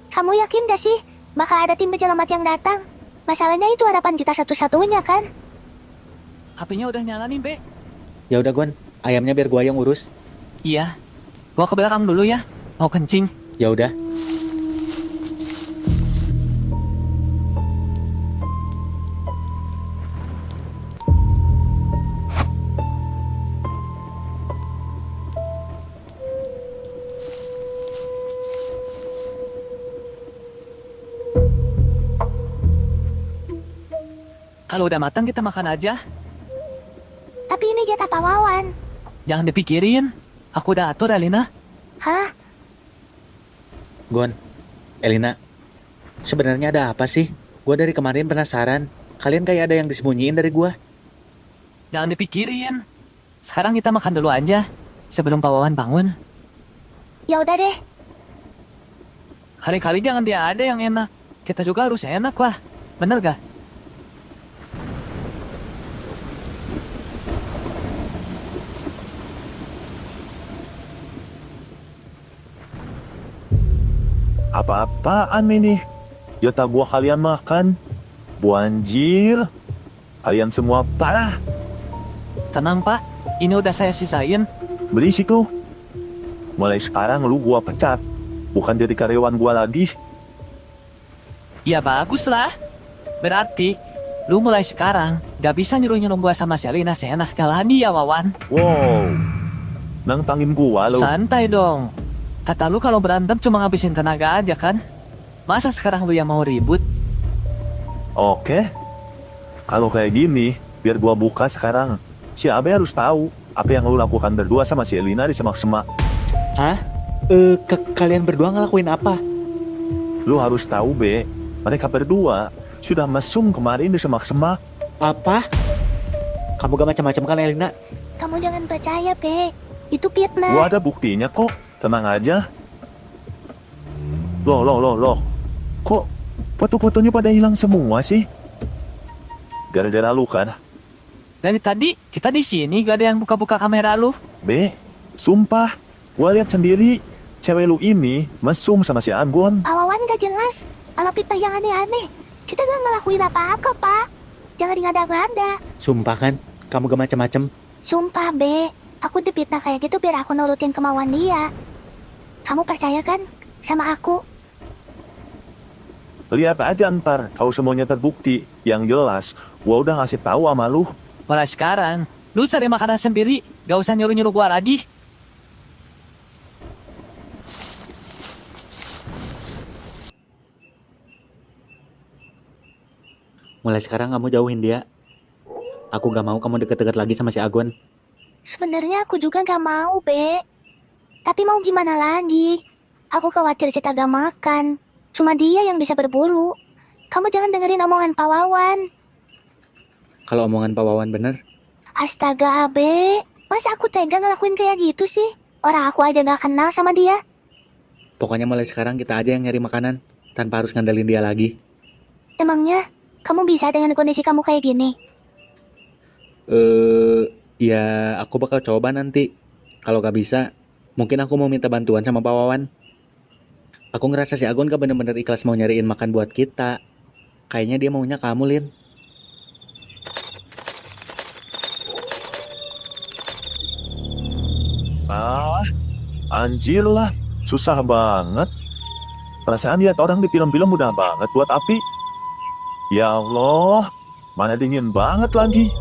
Speaker 3: Kamu yakin gak sih bakal ada tim penyelamat yang datang? Masalahnya itu harapan kita satu-satunya kan?
Speaker 1: HP-nya udah nyala nih, Be.
Speaker 4: Ya udah Gon, ayamnya biar gue yang urus.
Speaker 1: Iya. Gua ke belakang dulu ya. Mau kencing.
Speaker 4: Ya udah.
Speaker 1: Kalau udah matang kita makan aja.
Speaker 3: Tapi ini jatah Pak Wawan.
Speaker 1: Jangan dipikirin. Aku udah atur, Elina.
Speaker 3: Hah?
Speaker 4: Gon, Elina, sebenarnya ada apa sih? Gue dari kemarin penasaran. Kalian kayak ada yang disembunyiin dari gue.
Speaker 1: Jangan dipikirin. Sekarang kita makan dulu aja. Sebelum Pak Wawan bangun.
Speaker 3: Ya udah deh.
Speaker 1: Kali-kali jangan dia ada yang enak. Kita juga harus enak lah. Bener gak?
Speaker 2: Apa-apaan ini? Jatah gua kalian makan. Buanjir. Kalian semua parah.
Speaker 1: Tenang, Pak. Ini udah saya sisain.
Speaker 2: Berisik lu. Mulai sekarang lu gua pecat. Bukan jadi karyawan gua lagi.
Speaker 1: Ya bagus lah. Berarti, lu mulai sekarang gak bisa nyuruh-nyuruh gua sama Selina seenak lagi ya, Wawan.
Speaker 2: Wow. Nantangin gua lu.
Speaker 1: Santai dong. Kata lu kalau berantem cuma ngabisin tenaga aja kan? Masa sekarang lu yang mau ribut?
Speaker 2: Oke. Kalau kayak gini, biar gua buka sekarang. Si Abe harus tahu apa yang lu lakukan berdua sama si Elina di semak-semak.
Speaker 4: Hah? Kalian berdua ngelakuin apa?
Speaker 2: Lu harus tahu, Be. Mereka berdua sudah mesum kemarin di semak-semak.
Speaker 4: Apa? Kamu gak macam-macam kan, Elina?
Speaker 3: Kamu jangan percaya, Be. Itu fitnah.
Speaker 2: Gua ada buktinya kok. Tenang aja. Loh. Kok foto-fotonya pada hilang semua sih? Gara-gara lu kan?
Speaker 1: Dari tadi kita di sini gak ada yang buka-buka kamera lu.
Speaker 2: Be, sumpah. Gua lihat sendiri. Cewek lu ini mesum sama si Anggon.
Speaker 3: Pak Wawan gak jelas. Malah fitnah yang aneh-aneh. Kita gak ngelakuin apa-apa, Pak. Jangan ngada-ngada.
Speaker 4: Sumpah kan? Kamu gak macam-macam.
Speaker 3: Sumpah, Be. Aku dipitnah kayak gitu biar aku nurutin kemauan dia. Kamu percaya kan sama aku?
Speaker 2: Lihat aja ntar, kalau semuanya terbukti. Yang jelas, gua udah ngasih tahu sama lu.
Speaker 1: Mulai sekarang, lu cari makanan sendiri. Gak usah nyuruh-nyuruh gua lagi.
Speaker 4: Mulai sekarang kamu jauhin dia. Aku gak mau kamu deket-deket lagi sama si Agon.
Speaker 3: Sebenarnya aku juga gak mau, Be. Tapi mau gimana lagi? Aku khawatir kita gak makan. Cuma dia yang bisa berburu. Kamu jangan dengerin omongan Pak Wawan.
Speaker 4: Kalau omongan Pak Wawan bener,
Speaker 3: Astaga, Be. Masa aku tega ngelakuin kayak gitu sih? Orang aku aja gak kenal sama dia.
Speaker 4: pokoknya mulai sekarang kita aja yang nyari makanan. Tanpa harus ngandelin dia lagi.
Speaker 3: Emangnya, kamu bisa dengan kondisi kamu kayak gini?
Speaker 4: Ya aku bakal coba nanti. Kalau gak bisa, mungkin aku mau minta bantuan sama Pak Wawan. Aku ngerasa si Agon gak bener-bener ikhlas mau nyariin makan buat kita. Kayaknya dia maunya kamu, Lin.
Speaker 2: Ah, anjir lah. Susah banget. Perasaan lihat orang di film-film mudah banget buat api. Ya Allah, mana dingin banget lagi.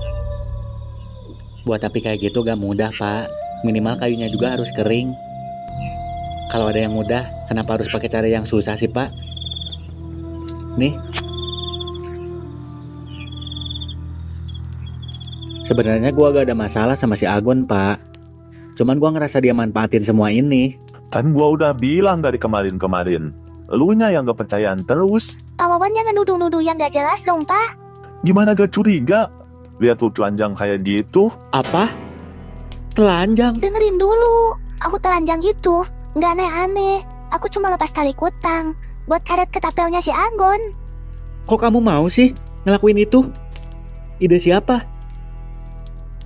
Speaker 4: Buat api kayak gitu gak mudah, Pak. Minimal kayunya juga harus kering. Kalau ada yang mudah, kenapa harus pakai cara yang susah sih, Pak? Nih. Sebenarnya gua gak ada masalah sama si Agon, Pak. Cuman gua ngerasa dia manfaatin semua ini.
Speaker 2: Kan gua udah bilang dari kemarin-kemarin. Elunya yang gak percayaan terus.
Speaker 3: Pak Wawan jangan nuduh-nuduh yang gak jelas dong, Pak.
Speaker 2: Gimana gak curiga? Lihat tuh telanjang kayak gitu.
Speaker 4: Apa? Telanjang?
Speaker 3: Dengerin dulu. Aku telanjang gitu. Nggak aneh-aneh. Aku cuma lepas tali kutang. Buat karet ketapelnya si Anggon.
Speaker 4: Kok kamu mau sih ngelakuin itu? Ide siapa?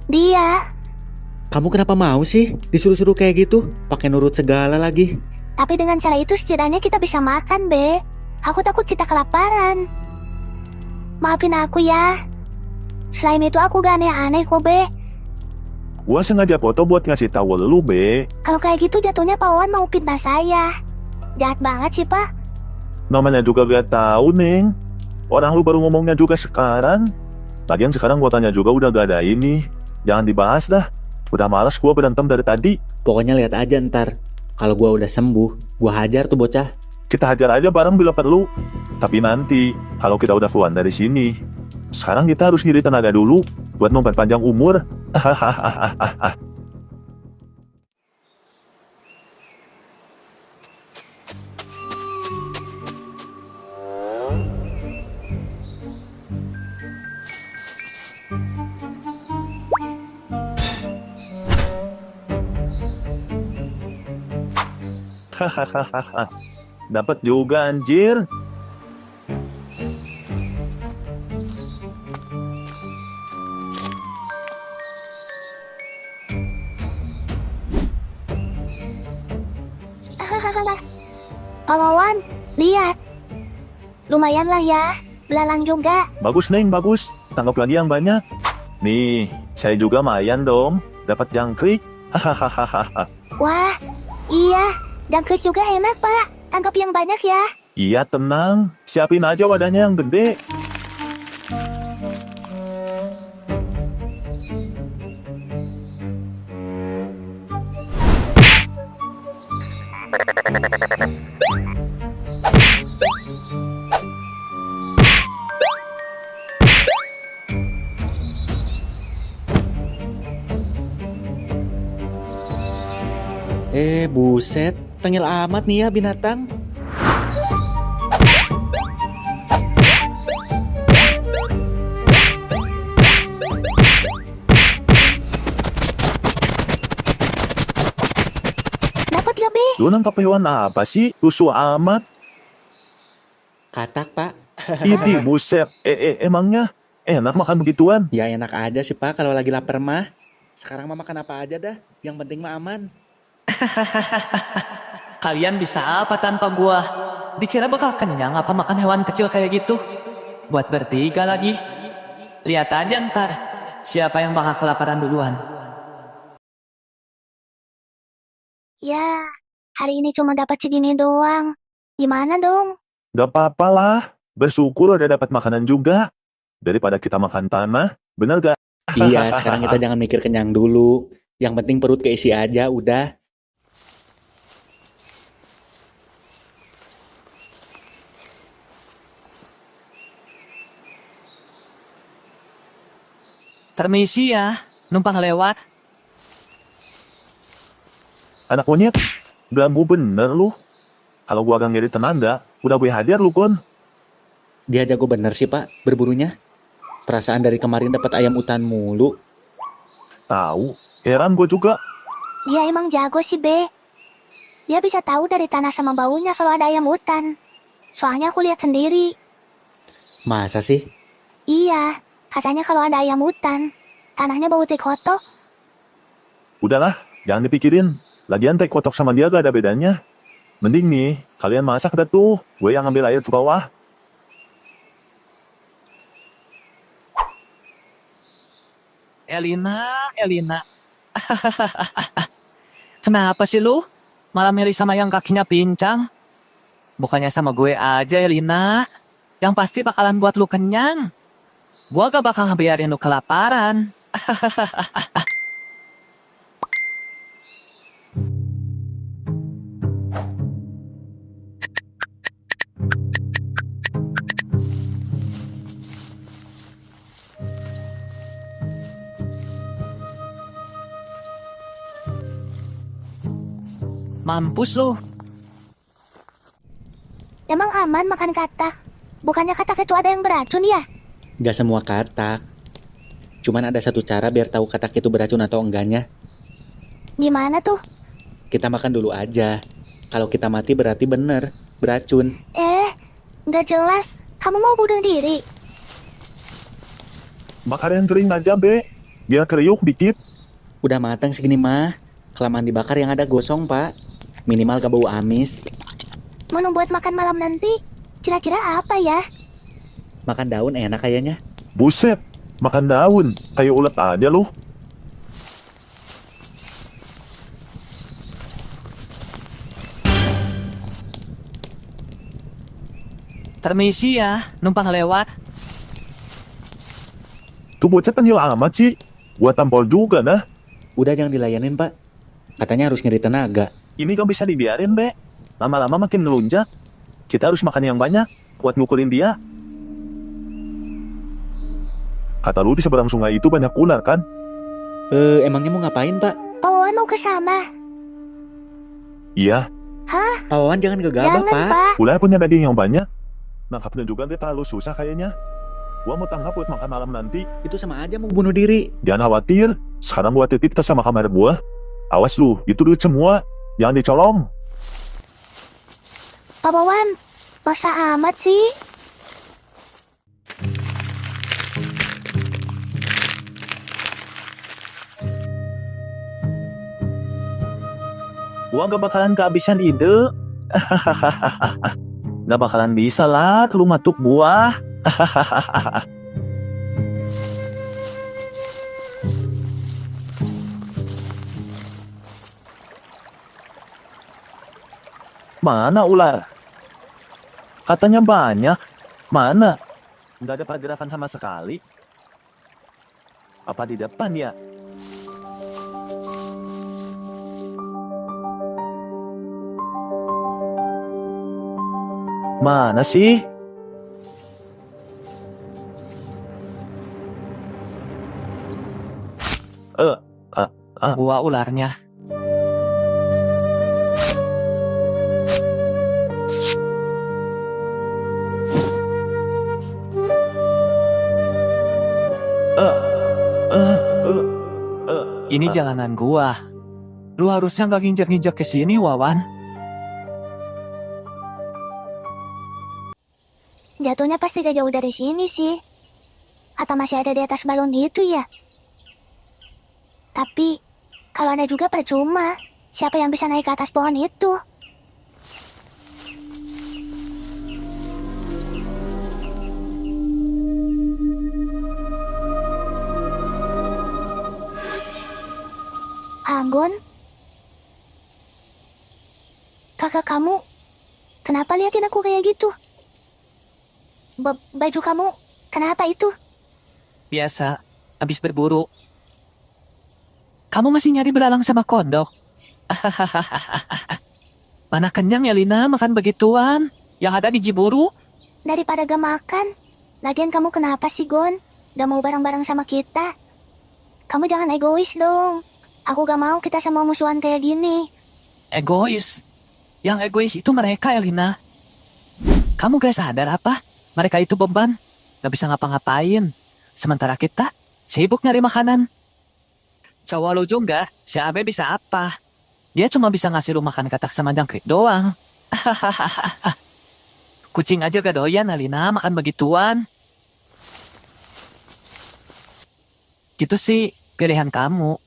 Speaker 3: Dia.
Speaker 4: Kamu kenapa mau sih disuruh-suruh kayak gitu? Pakai nurut segala lagi.
Speaker 3: Tapi dengan cara itu setidaknya kita bisa makan, Be. Aku takut kita kelaparan. Maafin aku ya. Selain itu aku gak aneh-aneh kok, Be.
Speaker 2: Gua sengaja foto buat ngasih tahu lu, Be.
Speaker 3: Kalau kayak gitu jatuhnya Pak Wawan mau fitnah saya. Jahat banget sih, Pak.
Speaker 2: Namanya juga gak tahu, Neng. Orang lu baru ngomongnya juga sekarang. Lagian sekarang gua tanya juga udah gak ada ini. Jangan dibahas dah. Udah malas gua berantem dari tadi.
Speaker 4: Pokoknya lihat aja ntar. Kalau gua udah sembuh, gua hajar tuh bocah.
Speaker 2: Kita hajar aja bareng bila perlu. Tapi nanti, kalau kita udah keluar dari sini, sekarang kita harus ngiri tenaga dulu buat memperpanjang umur. Hahaha. Hahaha. Dapat juga anjir.
Speaker 3: Pak Wawan, lihat. Lumayan lah ya. Belalang juga.
Speaker 2: Bagus, Neng, bagus. Tangkap lagi yang banyak. Nih, saya juga mayan dong. Dapat jangkrik. Hahaha.
Speaker 3: Wah, iya. Jangkrik juga enak, Pak. Tangkap yang banyak ya.
Speaker 2: Iya, tenang. Siapin aja wadahnya yang gede.
Speaker 4: Buset, tengil amat nih ya binatang.
Speaker 3: Dapat gak, Be?
Speaker 2: Lu nangkap hewan apa sih? Lusuh amat.
Speaker 4: Katak, Pak.
Speaker 2: Iti, buset. Emangnya enak makan begituan?
Speaker 4: Ya enak aja sih, Pak, kalau lagi lapar mah. Sekarang mah makan apa aja dah. Yang penting mah aman.
Speaker 1: Kalian bisa apa tanpa gua? Dikira bakal kenyang apa makan hewan kecil kayak gitu? Buat bertiga lagi. Lihat aja ntar, siapa yang bakal kelaparan duluan.
Speaker 3: Ya, hari ini cuma dapat segini doang. Gimana dong?
Speaker 2: Gak apa-apa lah. Bersyukur udah dapat makanan juga. Daripada kita makan tanah. Bener gak?
Speaker 4: Iya, sekarang kita jangan mikir kenyang dulu. Yang penting perut keisi aja, udah.
Speaker 1: Permisi ya, numpang lewat.
Speaker 2: Anak monyet. Ganggu bener lu. Kalau gua gak ngiri tenaga, udah gue hadir lu kon.
Speaker 4: Dia jago bener sih, Pak, berburunya. Perasaan dari kemarin dapat ayam utan mulu.
Speaker 2: Tahu. Heran gue juga.
Speaker 3: Dia emang jago sih, Be. Dia bisa tahu dari tanah sama baunya kalau ada ayam hutan. Soalnya aku lihat sendiri.
Speaker 4: Masa sih?
Speaker 3: Iya, katanya kalau ada ayam hutan, tanahnya bau teh kotok.
Speaker 2: Udahlah, jangan dipikirin. Lagian teh kotok sama dia gak ada bedanya. Mending nih, kalian masak dah tuh. Gue yang ambil air ke bawah.
Speaker 1: Elina. Kenapa sih lu? Malah milih sama yang kakinya pincang? Bukannya sama gue aja, Elina. Yang pasti bakalan buat lu kenyang. Gua gak bakal ngebiarin lu kelaparan. Mampus lu.
Speaker 3: Emang aman makan katak? Bukannya katak itu ada yang beracun ya?
Speaker 4: Gak semua katak. Cuman ada satu cara biar tahu katak itu beracun atau enggaknya.
Speaker 3: Gimana tuh?
Speaker 4: Kita makan dulu aja. Kalau kita mati berarti bener, beracun.
Speaker 3: Nggak jelas. Kamu mau bunuh diri?
Speaker 2: Makan yang kering aja, Be. Biar kriuk dikit.
Speaker 4: Udah matang segini mah. Kelamaan dibakar yang ada gosong, Pak. Minimal gak bau amis.
Speaker 3: Menu buat makan malam nanti? Kira-kira apa ya?
Speaker 4: Makan daun enak kayaknya.
Speaker 2: Buset. Makan daun. Kayak ulet aja lu.
Speaker 1: Permisi ya, numpang lewat.
Speaker 2: Tuh bocah tengil amat sih. Gua tampol juga dah.
Speaker 4: Udah jangan dilayanin, Pak. Katanya harus nyari tenaga.
Speaker 2: Ini gak bisa dibiarin, Be. Lama-lama makin melunjak. Kita harus makan yang banyak buat ngukulin dia. Kata lu di seberang sungai itu banyak ular kan?
Speaker 4: Emangnya mau ngapain, Pak?
Speaker 3: Pawawan mau ke sana.
Speaker 2: Iya,
Speaker 4: Pak Wawan jangan gegabah,
Speaker 3: Jangan,
Speaker 4: Pak.
Speaker 3: Pak.
Speaker 2: ular punya daging yang banyak. Nangkapnya juga dia terlalu susah kayaknya. Gua mau tangkap buat makan malam nanti.
Speaker 4: Itu sama aja mau bunuh diri.
Speaker 2: Jangan khawatir. Sekarang gua titip tas sama kamar gua. Awas lu, itu duit semua. Jangan dicolong.
Speaker 3: Pawawan, basah amat sih.
Speaker 2: Gua gak bakalan kehabisan ide. Gak bakalan bisa lah lu matuk gua. Mana ular? Katanya banyak. Mana? Gak ada pergerakan sama sekali. Apa di depan ya? Mana sih?
Speaker 1: Gua ularnya.
Speaker 2: eh, eh, eh,
Speaker 1: Ini jalanan gua. Lu harusnya nggak nginjak-nginjak ke sini, Wawan.
Speaker 3: Jatuhnya pasti gak jauh dari sini sih. Atau masih ada di atas balon itu ya? Tapi, kalau ada juga percuma. Siapa yang bisa naik ke atas pohon itu? Anggun? Kakak kamu, kenapa liatin aku kayak gitu? Baju kamu, kenapa itu?
Speaker 1: Biasa, habis berburu. Kamu masih nyari belalang sama kondok? Mana kenyang ya Lina makan begituan? Yang ada di Jiburu?
Speaker 3: Daripada gak makan. Lagian kamu kenapa sih, Gon? Gak mau bareng-bareng sama kita? Kamu jangan egois dong. Aku gak mau kita sama musuhan kayak gini.
Speaker 1: Egois. Yang egois itu mereka ya Lina. Kamu gak sadar apa? Mereka itu beban. Gak bisa ngapa-ngapain. Sementara kita sibuk nyari makanan. Cowok lu juga, si Abe bisa apa? Dia cuma bisa ngasih lu makan katak sama jangkrik doang. Kucing aja gak doyan Alina makan begituan. Gitu sih pilihan kamu.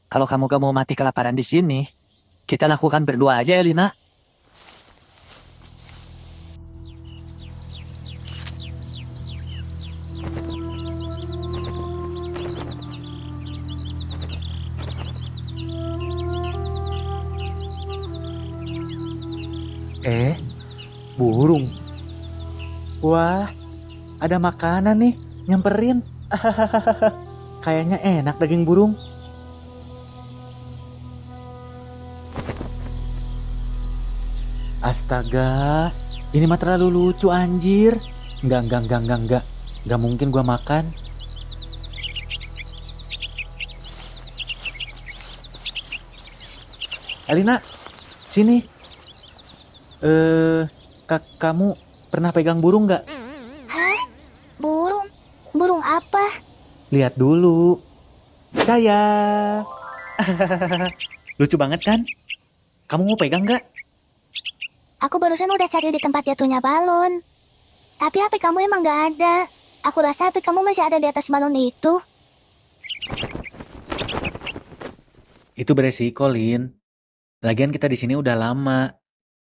Speaker 1: Kalau kamu gak mau mati kelaparan di sini, kita lakukan berdua aja ya Lina.
Speaker 4: Burung. Wah, ada makanan nih, nyamperin. Kayaknya enak daging burung. Astaga, ini mah terlalu lucu anjir. Enggak. Enggak mungkin gua makan. Alina, sini. Kamu pernah pegang burung nggak?
Speaker 3: Hah? Burung? Burung apa?
Speaker 4: Lihat dulu. Caya. Lucu banget kan? Kamu mau pegang nggak?
Speaker 3: Aku barusan udah cari di tempat jatuhnya balon. Tapi HP kamu emang gak ada. Aku rasa HP kamu masih ada di atas balon itu.
Speaker 4: Itu beresiko, Lin. Lagian kita di sini udah lama.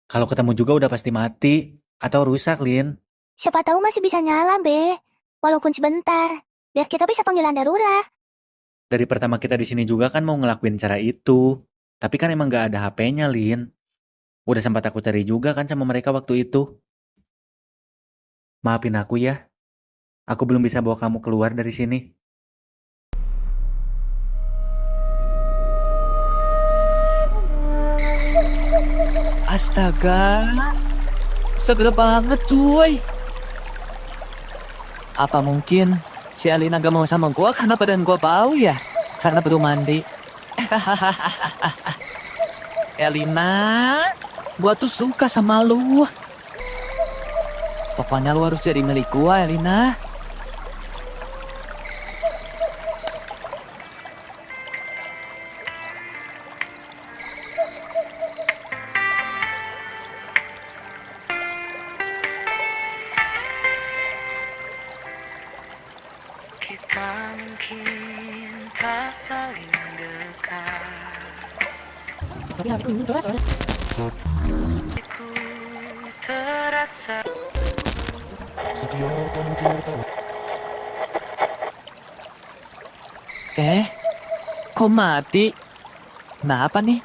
Speaker 4: Kalau ketemu juga udah pasti mati atau rusak, Lin.
Speaker 3: Siapa tahu masih bisa nyala, Be. Walaupun sebentar. Biar kita bisa panggilan darurat.
Speaker 4: Dari pertama kita di sini juga kan mau ngelakuin cara itu. Tapi kan emang gak ada HP-nya, Lin. Udah sempat aku cari juga kan sama mereka waktu itu. Maafin aku ya. Aku belum bisa bawa kamu keluar dari sini.
Speaker 1: Astaga. Seger banget cuy. Apa mungkin si Alina gak mau sama gua karena badan gua bau ya? Karena belum mandi. Elina, gua tuh suka sama lu. Pokoknya lu harus jadi milik gua, Elina.
Speaker 6: Kita mungkin tak saling dekat. Ku terasa
Speaker 1: Kok mati? Kenapa nih?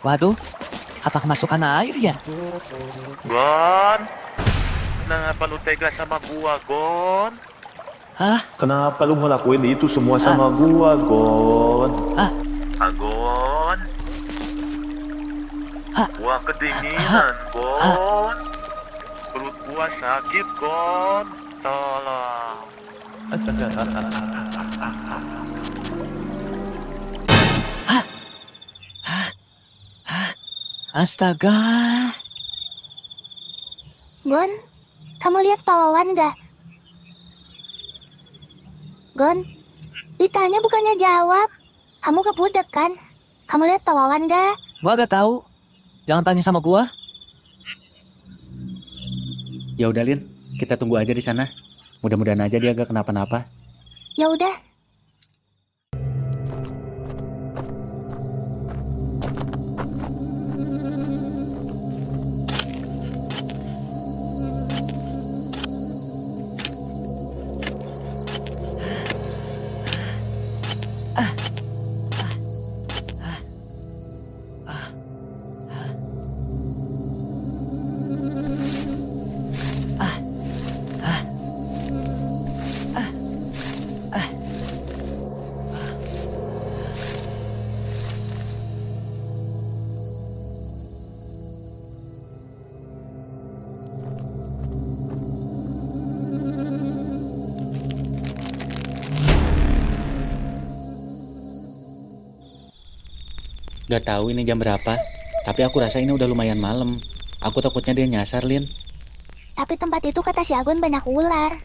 Speaker 1: Waduh, apa kemasukan air ya?
Speaker 2: Gon, kenapa lu tega sama gua, Gon?
Speaker 1: Hah?
Speaker 2: Kenapa lu ngelakuin itu semua sama gua, Gon?
Speaker 1: Ah.
Speaker 2: Gon?
Speaker 1: Ah.
Speaker 2: Gua kedinginan, Gon. Perut gua sakit, Gon. Tolong.
Speaker 1: Astaga.
Speaker 3: Gon, kamu lihat Pak Wawan gak? Gon, ditanya bukannya jawab. Kamu kebudak kan? Kamu lihat Pak Wawan gak?
Speaker 1: Gua gak tahu. Jangan tanya sama gua.
Speaker 4: Ya udah Lin, kita tunggu aja di sana. Mudah-mudahan aja dia gak kenapa-napa.
Speaker 3: Ya udah.
Speaker 4: Gak tahu ini jam berapa, tapi aku rasa ini udah lumayan malam. Aku takutnya dia nyasar, Lin.
Speaker 3: Tapi tempat itu kata si Agun banyak ular.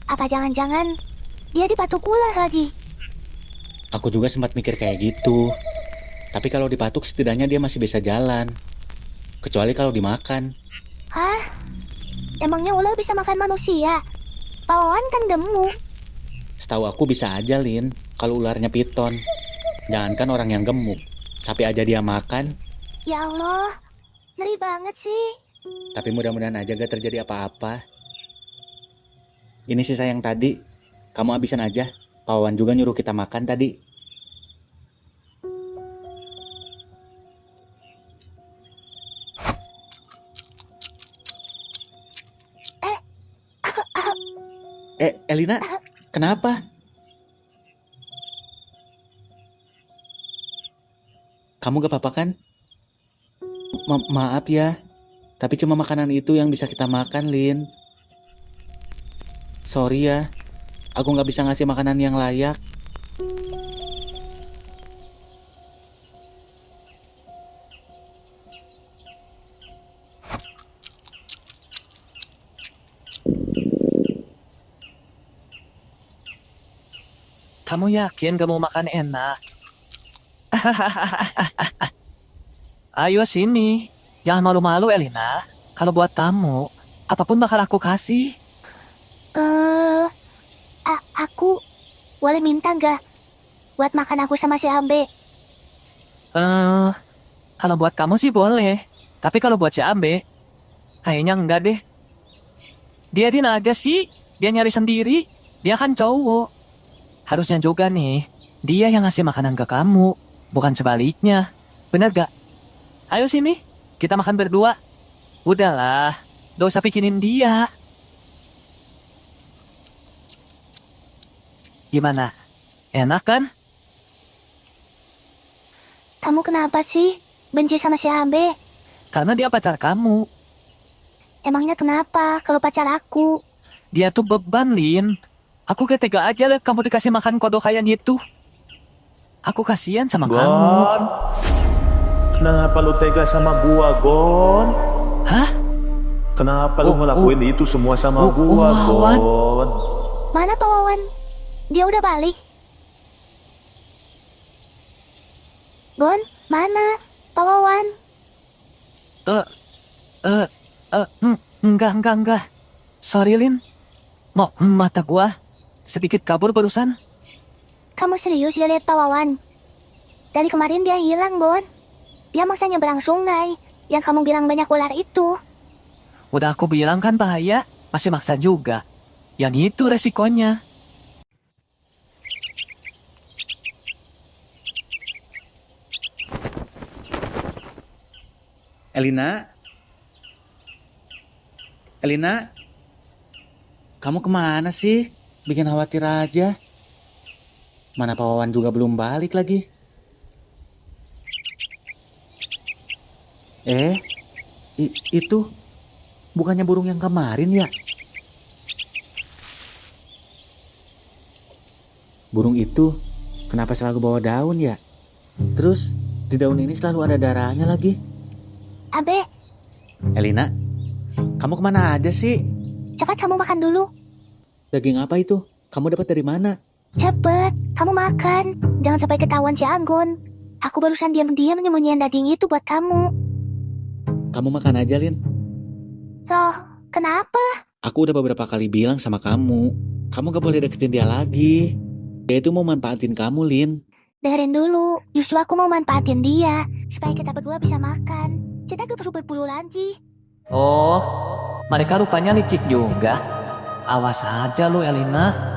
Speaker 3: Apa jangan-jangan dia dipatuk ular lagi?
Speaker 4: Aku juga sempat mikir kayak gitu. Tapi kalau dipatuk setidaknya dia masih bisa jalan. Kecuali kalau dimakan.
Speaker 3: Hah? Emangnya ular bisa makan manusia? Pak Wawan kan gemuk.
Speaker 4: Setahu aku bisa aja, Lin, kalau ularnya piton. Jangankan orang yang gemuk, sapi aja dia makan.
Speaker 3: Ya Allah, ngeri banget sih.
Speaker 4: Tapi mudah-mudahan aja gak terjadi apa-apa. Ini sisa yang tadi, kamu habisan aja. Pak Wawan juga nyuruh kita makan tadi. Elina, kenapa? Kamu gak apa-apa kan? Maaf ya, tapi cuma makanan itu yang bisa kita makan, Lin. Sorry ya, aku gak bisa ngasih makanan yang layak.
Speaker 1: Kamu yakin kamu makan enak? Ayo sini. Jangan malu-malu, Elina. Kalau buat tamu, apapun bakal aku kasih.
Speaker 3: Aku boleh minta gak? Buat makan aku sama si Abe.
Speaker 1: Kalau buat kamu sih boleh. Tapi kalau buat si Abe, kayaknya enggak deh. Dia naga sih. Dia nyari sendiri. Dia kan cowok. Harusnya juga nih, dia yang ngasih makanan ke kamu, bukan sebaliknya. Bener gak? Ayo sini, kita makan berdua. Udahlah, gak usah pikirin dia. Gimana? Enak kan?
Speaker 3: Kamu kenapa sih benci sama si Abe?
Speaker 1: Karena dia pacar kamu.
Speaker 3: Emangnya kenapa kalau pacar aku?
Speaker 1: Dia tuh beban, Lin. Aku gak tega aja liat kamu dikasih makan kodok kayak gitu. Aku kasihan sama kamu.
Speaker 2: Gon, kenapa lu tega sama gua, Gon?
Speaker 1: Hah?
Speaker 2: Kenapa lu ngelakuin itu semua sama gua,
Speaker 1: Wawan.
Speaker 2: Gon?
Speaker 3: Mana Pak Wawan? Dia udah balik. Gon, mana Pak Wawan?
Speaker 1: Enggak. Sorry, Lin. Mata gua sedikit kabur barusan.
Speaker 3: Kamu serius ya lihat Pak Wawan? Dari kemarin dia hilang, Gon. Dia maksa nyeberang sungai. Yang kamu bilang banyak ular itu.
Speaker 1: Udah aku bilang kan bahaya, masih maksa juga. Yang itu resikonya.
Speaker 4: Elina? Kamu kemana sih? Bikin khawatir aja. Mana Pak Wawan juga belum balik lagi. Itu bukannya burung yang kemarin ya? Burung itu kenapa selalu bawa daun ya? Terus di daun ini selalu ada darahnya lagi.
Speaker 3: Abe,
Speaker 4: Elina, kamu kemana aja sih?
Speaker 3: cepat kamu makan dulu.
Speaker 4: Daging apa itu? Kamu dapat dari mana?
Speaker 3: Cepet, kamu makan. Jangan sampai ketahuan si Agon. Aku barusan diam-diam nyembunyiin daging itu buat kamu.
Speaker 4: Kamu makan aja, Lin.
Speaker 3: Loh, kenapa?
Speaker 4: Aku udah beberapa kali bilang sama kamu. Kamu gak boleh deketin dia lagi. Dia itu mau manfaatin kamu, Lin.
Speaker 3: Dengerin dulu, justru aku mau manfaatin dia supaya kita berdua bisa makan. Kita gak perlu berburu lagi.
Speaker 1: Oh, mereka rupanya licik juga. Awas aja lu, Elina.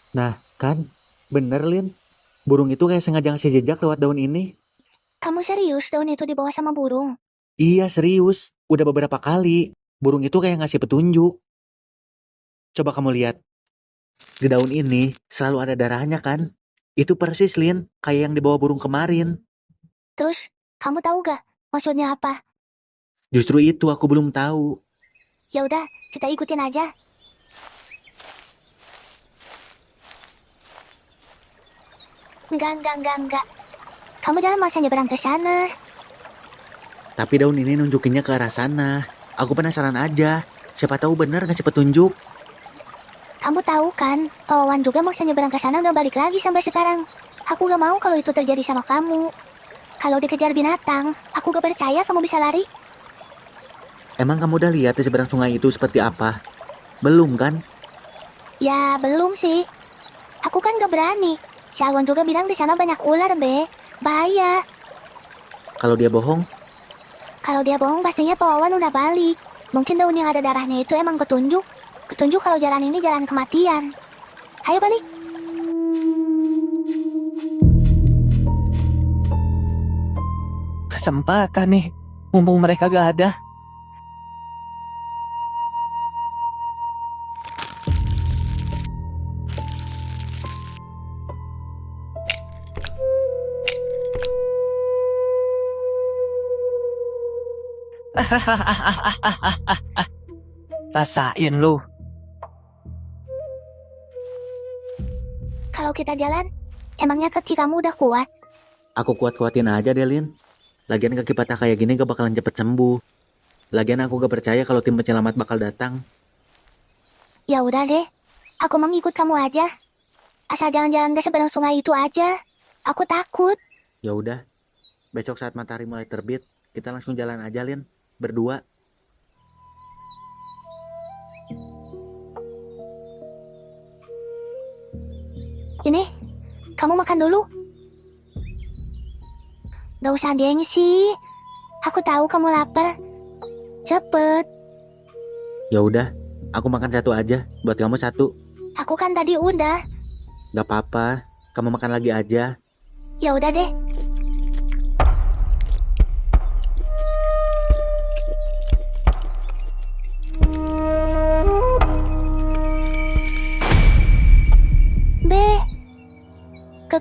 Speaker 4: Nah, kan? Bener, Lin. Burung itu kayak sengaja ngasih jejak lewat daun ini.
Speaker 3: Kamu serius daun itu dibawa sama burung?
Speaker 4: Iya, serius. Udah beberapa kali. Burung itu kayak ngasih petunjuk. Coba kamu lihat. Di daun ini selalu ada darahnya kan? Itu persis, Lin. Kayak yang dibawa burung kemarin.
Speaker 3: Terus, kamu tahu gak maksudnya apa?
Speaker 4: Justru itu aku belum tahu.
Speaker 3: Ya udah, kita ikutin aja. Enggak. Kamu jangan maksa nyebrang ke sana.
Speaker 4: Tapi daun ini nunjukinnya ke arah sana. Aku penasaran aja. Siapa tahu bener ngasih petunjuk.
Speaker 3: Kamu tahu kan, Pawawan juga maksa nyebrang ke sana gak balik lagi sampai sekarang. Aku gak mau kalau itu terjadi sama kamu. Kalau dikejar binatang, aku gak percaya kamu bisa lari.
Speaker 4: Emang kamu udah lihat di seberang sungai itu seperti apa? Belum kan?
Speaker 3: Ya, belum sih. Aku kan gak berani. Si Agon juga bilang di sana banyak ular, Be. Bahaya.
Speaker 4: Kalau dia bohong,
Speaker 3: Kalau dia bohong, pastinya Pawawan udah balik. Mungkin daun yang ada darahnya itu emang petunjuk. Petunjuk kalau jalan ini jalan kematian. Ayo balik.
Speaker 1: Kesempatan nih. Mumpung mereka gak ada. Rasain lu.
Speaker 3: Kalau kita jalan, emangnya kaki kamu udah kuat?
Speaker 4: aku kuat-kuatin aja deh, Lin. Lagian kaki patah kayak gini gak bakalan cepet sembuh. Lagian aku gak percaya kalau tim penyelamat bakal datang.
Speaker 3: Ya udah deh. Aku mau ngikut kamu aja. Asal jangan-jangan ke seberang sungai itu aja. Aku takut.
Speaker 4: Ya udah. Besok saat matahari mulai terbit, kita langsung jalan aja, Lin. Berdua.
Speaker 3: Ini, kamu makan dulu. Gak usah gengsi. Aku tahu kamu lapar. Cepet.
Speaker 4: Ya udah, aku makan satu aja, buat kamu satu.
Speaker 3: Aku kan tadi udah.
Speaker 4: Gak apa-apa, kamu makan lagi aja.
Speaker 3: Ya udah deh. Be,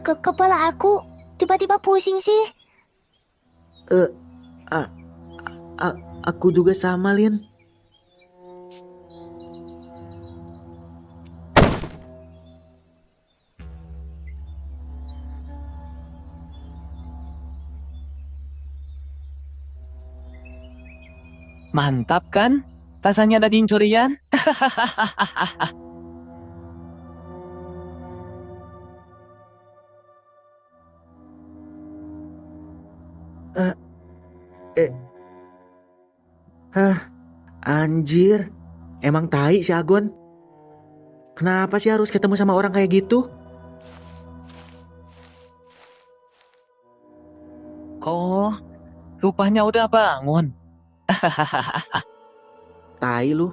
Speaker 3: kepala aku tiba-tiba pusing sih.
Speaker 4: Aku juga sama, Lin.
Speaker 1: Mantap kan? Rasanya daging curian?
Speaker 4: Anjir. Emang tai si Agon. Kenapa sih harus ketemu sama orang kayak gitu?
Speaker 1: Kok rupanya udah bangun?
Speaker 4: Tai lu.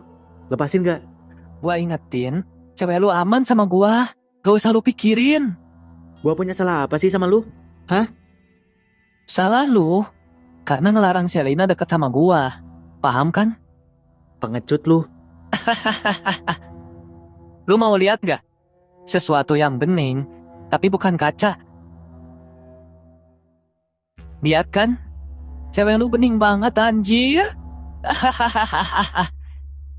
Speaker 4: Lepasin gak?
Speaker 1: Gua ingetin, cewek lu aman sama gua. Gak usah lu pikirin.
Speaker 4: Gua punya salah apa sih sama lu?
Speaker 1: Salah lu, karena ngelarang Selina deket sama gua. Paham kan?
Speaker 4: Pengecut lu.
Speaker 1: Lu mau lihat gak? Sesuatu yang bening, tapi bukan kaca. Lihat kan? Cewek lu bening banget anjir.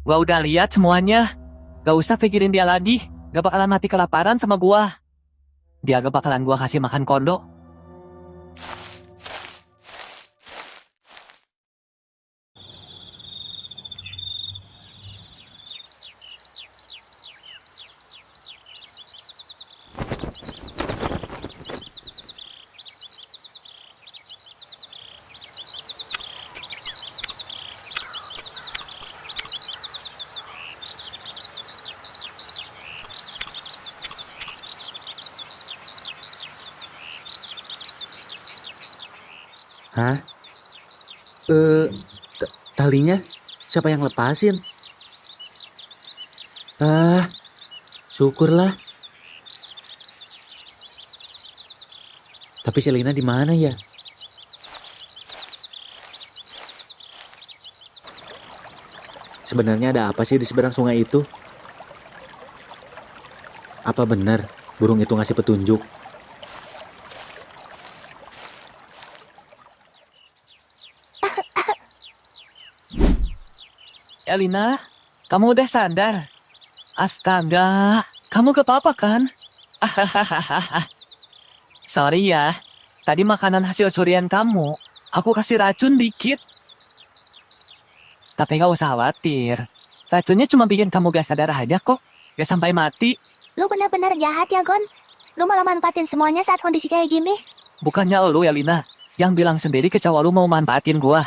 Speaker 1: Gua udah lihat semuanya. Gak usah pikirin dia lagi. Gak bakalan mati kelaparan sama gua. Dia gak bakalan gua kasih makan kodok.
Speaker 4: Hah? Talinya siapa yang lepasin? Ah, syukurlah. Tapi Selina di mana ya? Sebenarnya ada apa sih di seberang sungai itu? Apa benar burung itu ngasih petunjuk?
Speaker 1: Elina, kamu udah sadar? Astaga, kamu gak apa-apa kan? Sorry ya, tadi makanan hasil curian kamu, aku kasih racun dikit. Tapi gak usah khawatir, racunnya cuma bikin kamu gak sadar aja kok, gak sampai mati.
Speaker 3: Lu benar-benar jahat ya, Gon. Lu malah manfaatin semuanya saat kondisi kayak gini.
Speaker 1: Bukannya lu Elina, yang bilang sendiri ke cowok lu mau manfaatin gua.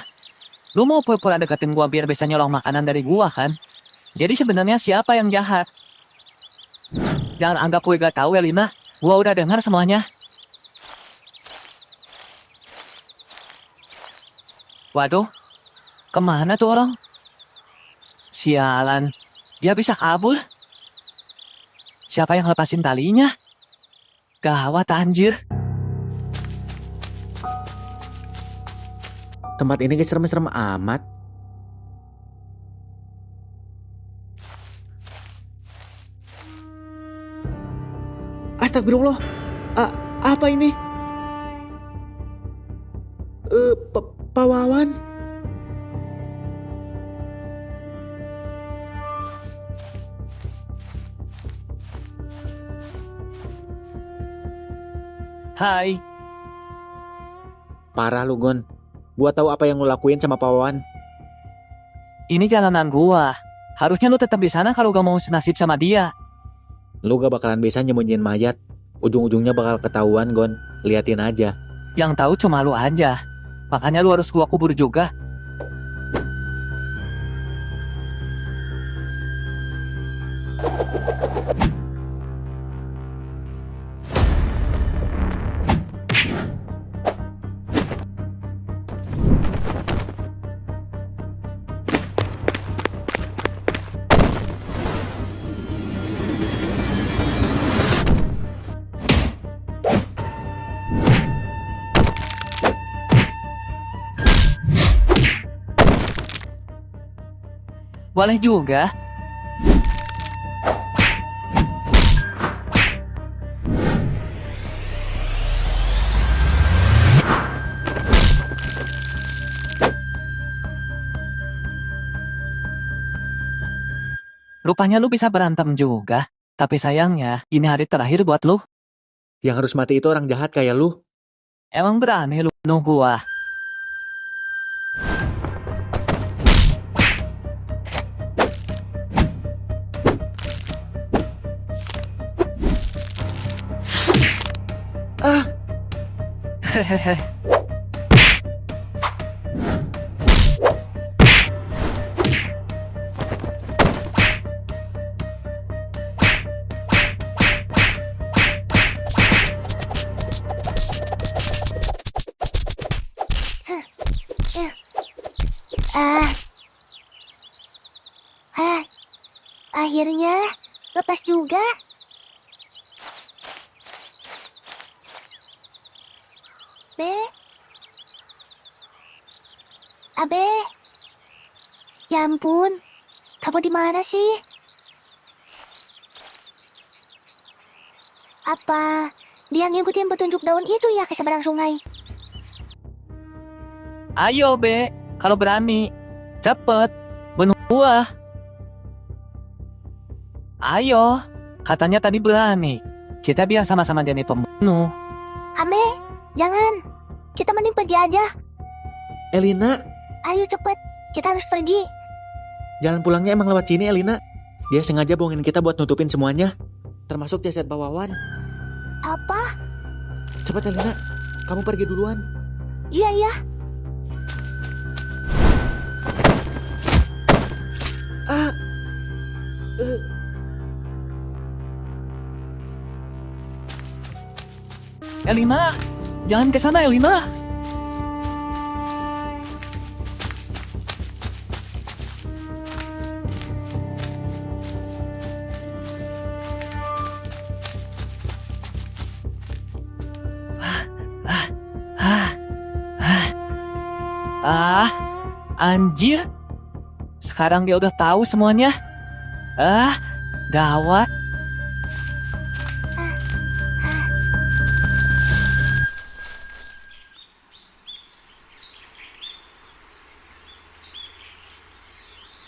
Speaker 1: Lu mau pura-pura deketin gua biar bisa nyolong makanan dari gua kan? Jadi sebenarnya siapa yang jahat? Jangan anggap gue gak tahu Elina, gua udah dengar semuanya. Waduh, kemana tuh orang? Sialan, dia bisa kabur. Siapa yang lepasin talinya? Gawat anjir.
Speaker 4: Tempat ini kayak serem-serem amat. Astagfirullah. Apa ini? Pak Wawan.
Speaker 1: Hai,
Speaker 4: Parah lu, Gon. Gua tahu apa yang lu lakuin sama Pak Wawan.
Speaker 1: ini jalanan gua. Harusnya lu tetap di sana kalau gak mau senasib sama dia.
Speaker 4: Lu gak bakalan bisa nyembunyiin mayat. Ujung-ujungnya bakal ketahuan, Gon. Liatin aja.
Speaker 1: Yang tahu cuma lu aja. Makanya lu harus gua kubur juga. Boleh juga. Rupanya lu bisa berantem juga. Tapi sayangnya, ini hari terakhir buat lu.
Speaker 4: Yang harus mati itu orang jahat kayak lu.
Speaker 1: Emang berani lu nuh gua. Hehehe.
Speaker 3: Akhirnya lepas juga. Be? Abe? Ya ampun, kamu di mana sih? Apa dia ngikutin petunjuk daun itu ya ke seberang sungai?
Speaker 1: Ayo, Be. Kalau berani. Cepet. Bunuh gua. Ayo. Katanya tadi berani. Kita biar sama-sama jadi pembunuh.
Speaker 3: Ame, jangan. Kita mending pergi aja.
Speaker 4: Elina,
Speaker 3: Ayo cepet, kita harus pergi.
Speaker 4: jalan pulangnya emang lewat sini, Elina. Dia sengaja bohongin kita buat nutupin semuanya. Termasuk jasad Pak Wawan.
Speaker 3: Apa?
Speaker 4: Cepat, Elina. Kamu pergi duluan.
Speaker 3: Iya, iya.
Speaker 1: Elina, jangan ke sana Elina. Ah, anjir. Sekarang dia udah tahu semuanya. Gawat.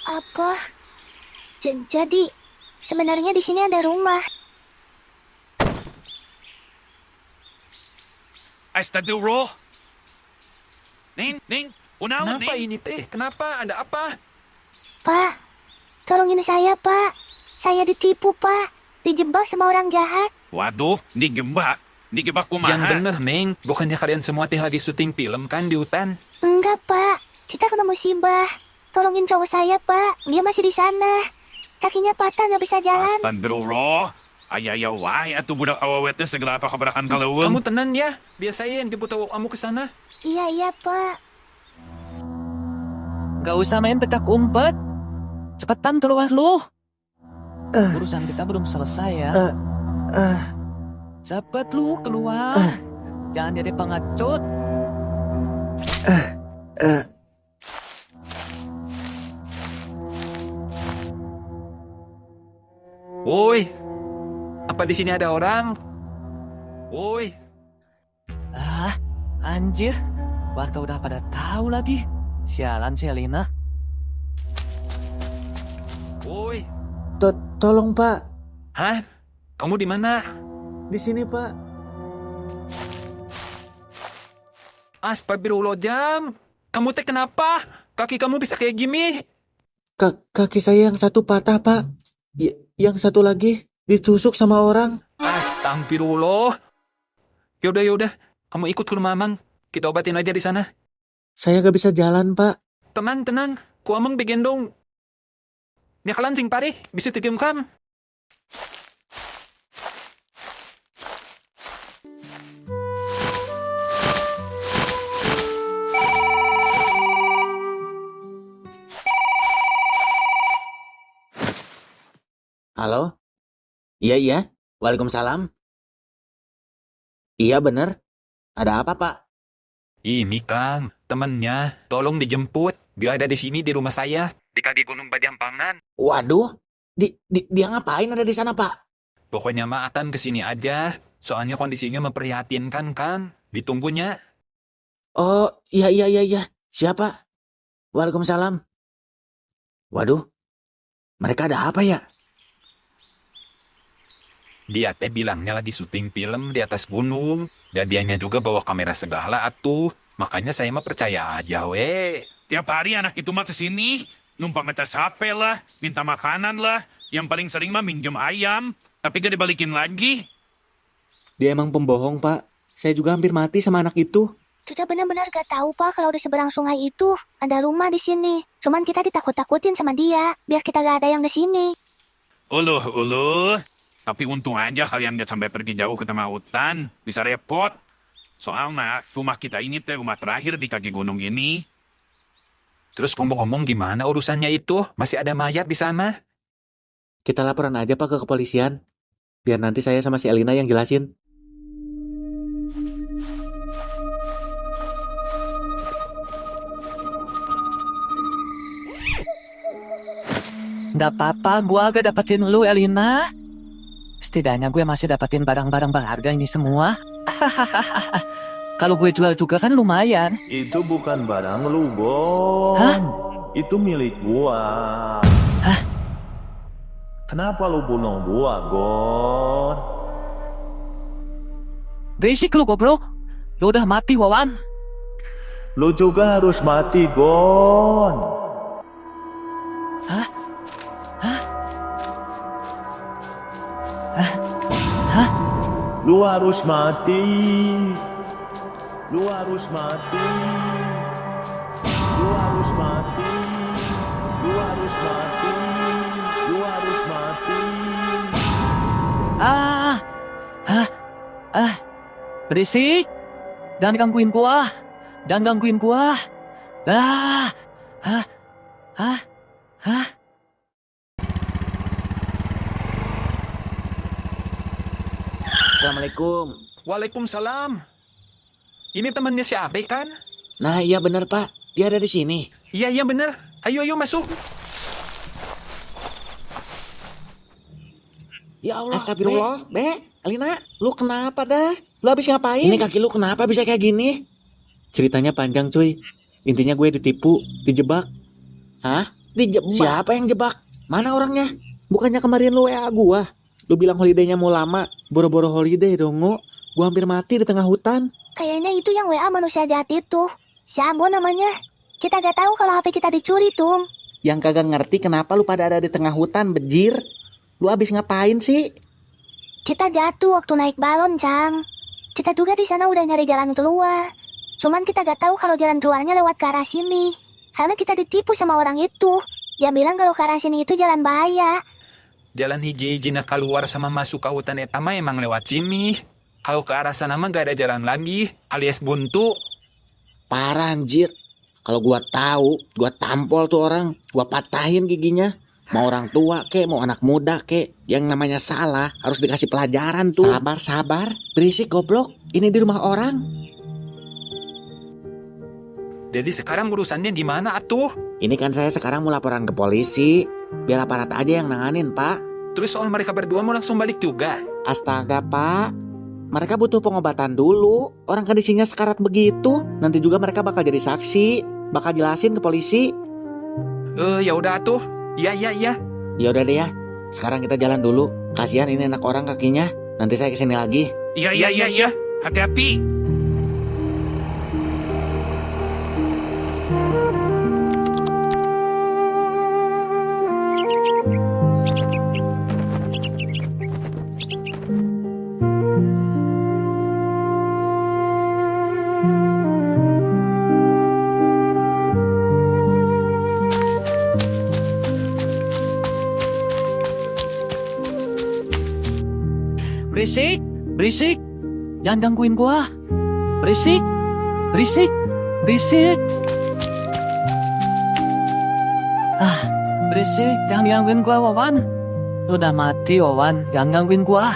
Speaker 3: Apa? Jadi, sebenarnya di sini ada rumah.
Speaker 7: Astagfirullah. Ning, unawan,
Speaker 8: Kenapa
Speaker 7: Ning.
Speaker 8: ini teh? Kenapa? Ada apa?
Speaker 3: Pak, tolongin saya, Pak. Saya ditipu, Pak. Dijebak sama orang jahat.
Speaker 7: Waduh, digembak kumaha.
Speaker 8: Yang bener, Neng. Bukannya kalian semua teh lagi syuting film kan di hutan?
Speaker 3: Enggak, Pak. Kita kena musibah. Tolongin cowok saya, Pak. Dia masih di sana. Kakinya patah, nggak bisa jalan.
Speaker 7: Astagfirullah. Ayah wae atuh budak awet teh segala apa kabarakan kaleuweung.
Speaker 8: Kamu tenang ya. Biasain jemput kamu ke sana.
Speaker 3: Iya, Pak.
Speaker 1: Gak usah main petak umpet. Cepetan keluar lu. Urusan kita belum selesai ya. Cepet lu keluar. Jangan jadi pengecut.
Speaker 8: Woi. Apa di sini ada orang? Woi.
Speaker 1: Anjir. Warga udah pada tahu lagi. Sialan si Elina.
Speaker 8: Woi.
Speaker 5: Tolong Pak,
Speaker 8: Hah? Kamu di mana?
Speaker 5: di sini Pak.
Speaker 8: Astagfirullahaladzim. Kamu teh kenapa? Kaki kamu bisa kayak gini?
Speaker 5: Kaki saya yang satu patah Pak. Yang satu lagi ditusuk sama orang.
Speaker 8: Astagfirullah. Yaudah. Kamu ikut ke rumah Amang. Kita obatin aja di sana.
Speaker 5: Saya gak bisa jalan Pak.
Speaker 8: Tenang. Ku Amang begendong. Nya kalan sing pare, bisa tigem kam.
Speaker 4: Halo? Iya. Waalaikumsalam. Iya bener. Ada apa Pak?
Speaker 8: Ini Kang, temannya. Tolong dijemput. Dia ada di sini di rumah saya. Di kaki Gunung Bajampangan.
Speaker 4: Waduh, dia ngapain ada di sana Pak?
Speaker 8: Pokoknya mah akan kesini aja. Soalnya kondisinya memprihatinkan kan. Ditunggunya.
Speaker 4: Oh, iya. Siapa? Waalaikumsalam. Waduh, mereka ada apa ya?
Speaker 8: Dia teh bilangnya lagi syuting film di atas gunung. Dan dianya juga bawa kamera segala atuh. Makanya saya mah percaya aja we.
Speaker 7: Tiap hari anak itu mah kesini, numpang ngetes HP lah, minta makanan lah. Yang paling sering mah minjem ayam, tapi gak dibalikin lagi.
Speaker 5: Dia emang pembohong Pak. Saya juga hampir mati sama anak itu.
Speaker 3: Sudah benar-benar gak tahu, Pak, kalau di seberang sungai itu ada rumah di sini. Cuman kita ditakut-takutin sama dia, biar kita gak ada yang di sini.
Speaker 7: Uluh. Tapi untung aja kalian gak sampai pergi jauh ke tengah hutan. Bisa repot. Soalnya rumah kita ini teh rumah terakhir di kaki gunung ini.
Speaker 8: Terus ngomong-ngomong gimana urusannya itu? Masih ada mayat di sana?
Speaker 5: Kita laporan aja Pak ke kepolisian. Biar nanti saya sama si Elina yang jelasin.
Speaker 1: Nggak apa-apa, gue gak dapetin lu, Elina. Setidaknya gue masih dapetin barang-barang berharga ini semua. Kalau gue jual juga kan lumayan.
Speaker 2: Itu bukan barang lu, Gon.
Speaker 1: Hah?
Speaker 2: Itu milik gua.
Speaker 1: Hah?
Speaker 2: Kenapa lu bunuh gua, Gon?
Speaker 1: Berisik lu, goblok. Lu udah mati, Wawan.
Speaker 2: Lu juga harus mati, Gon.
Speaker 1: Hah?
Speaker 2: Lu harus mati. Lu harus mati. Lu harus mati. Lu harus mati. Lu harus mati.
Speaker 1: Berisik. Jangan gangguin gua.
Speaker 4: Assalamualaikum.
Speaker 8: Waalaikumsalam. Ini temannya si Abe kan?
Speaker 4: Nah, iya bener, Pak. Dia ada di sini.
Speaker 8: Iya bener. Ayo masuk.
Speaker 4: Ya Allah, astagfirullah. Be, Alina, lu kenapa dah? Lu habis ngapain? Ini kaki lu kenapa bisa kayak gini? Ceritanya panjang, cuy. Intinya gue ditipu, dijebak. Hah? Dijebak? Siapa yang jebak? Mana orangnya? Bukannya kemarin lu WA gua. Lu bilang holidaynya mau lama. Boro-boro holiday dong, Ngo. Gua hampir mati di tengah hutan.
Speaker 3: Kayaknya itu yang WA manusia jahat itu. Si Ambo namanya. Kita gak tahu kalau HP kita dicuri, Tum.
Speaker 4: Yang kagak ngerti kenapa lu pada ada di tengah hutan, bejir. Lu habis ngapain sih?
Speaker 3: Kita jatuh waktu naik balon, Cang. Kita juga di sana udah nyari jalan keluar. Cuman kita gak tahu kalau jalan keluarnya lewat ke arah sini. Karena kita ditipu sama orang itu. Dia bilang kalau ke arah sini itu jalan bahaya.
Speaker 8: Jalan hiji-hiji nak keluar sama masuk ke hutan eta mah emang lewat sini. Kalau ke arah sana mah gak ada jalan lagi, alias buntu.
Speaker 4: Parah anjir. Kalau gua tahu, gua tampol tuh orang, gua patahin giginya. Mau orang tua kek, mau anak muda kek, yang namanya salah harus dikasih pelajaran tuh. Sabar, berisik goblok. Ini di rumah orang.
Speaker 8: Jadi sekarang urusannya di mana atuh?
Speaker 4: Ini kan saya sekarang mau laporan ke polisi. Biar aparat aja yang nanganin, Pak.
Speaker 8: Terus soal mereka berdua mau langsung balik juga?
Speaker 4: Astaga, Pak. Mereka butuh pengobatan dulu. Orang kondisinya sekarat begitu. Nanti juga mereka bakal jadi saksi. Bakal jelasin ke polisi.
Speaker 8: Ya udah atuh. Iya.
Speaker 4: Ya udah deh ya. Sekarang kita jalan dulu. Kasihan ini anak orang kakinya. Nanti saya kesini lagi.
Speaker 7: Iya. Hati-hati.
Speaker 1: Berisik. Jangan gangguin gua. Berisik. Berisik, jangan gangguin gua, Wawan. Lu udah mati, Wawan. Jangan gangguin gua.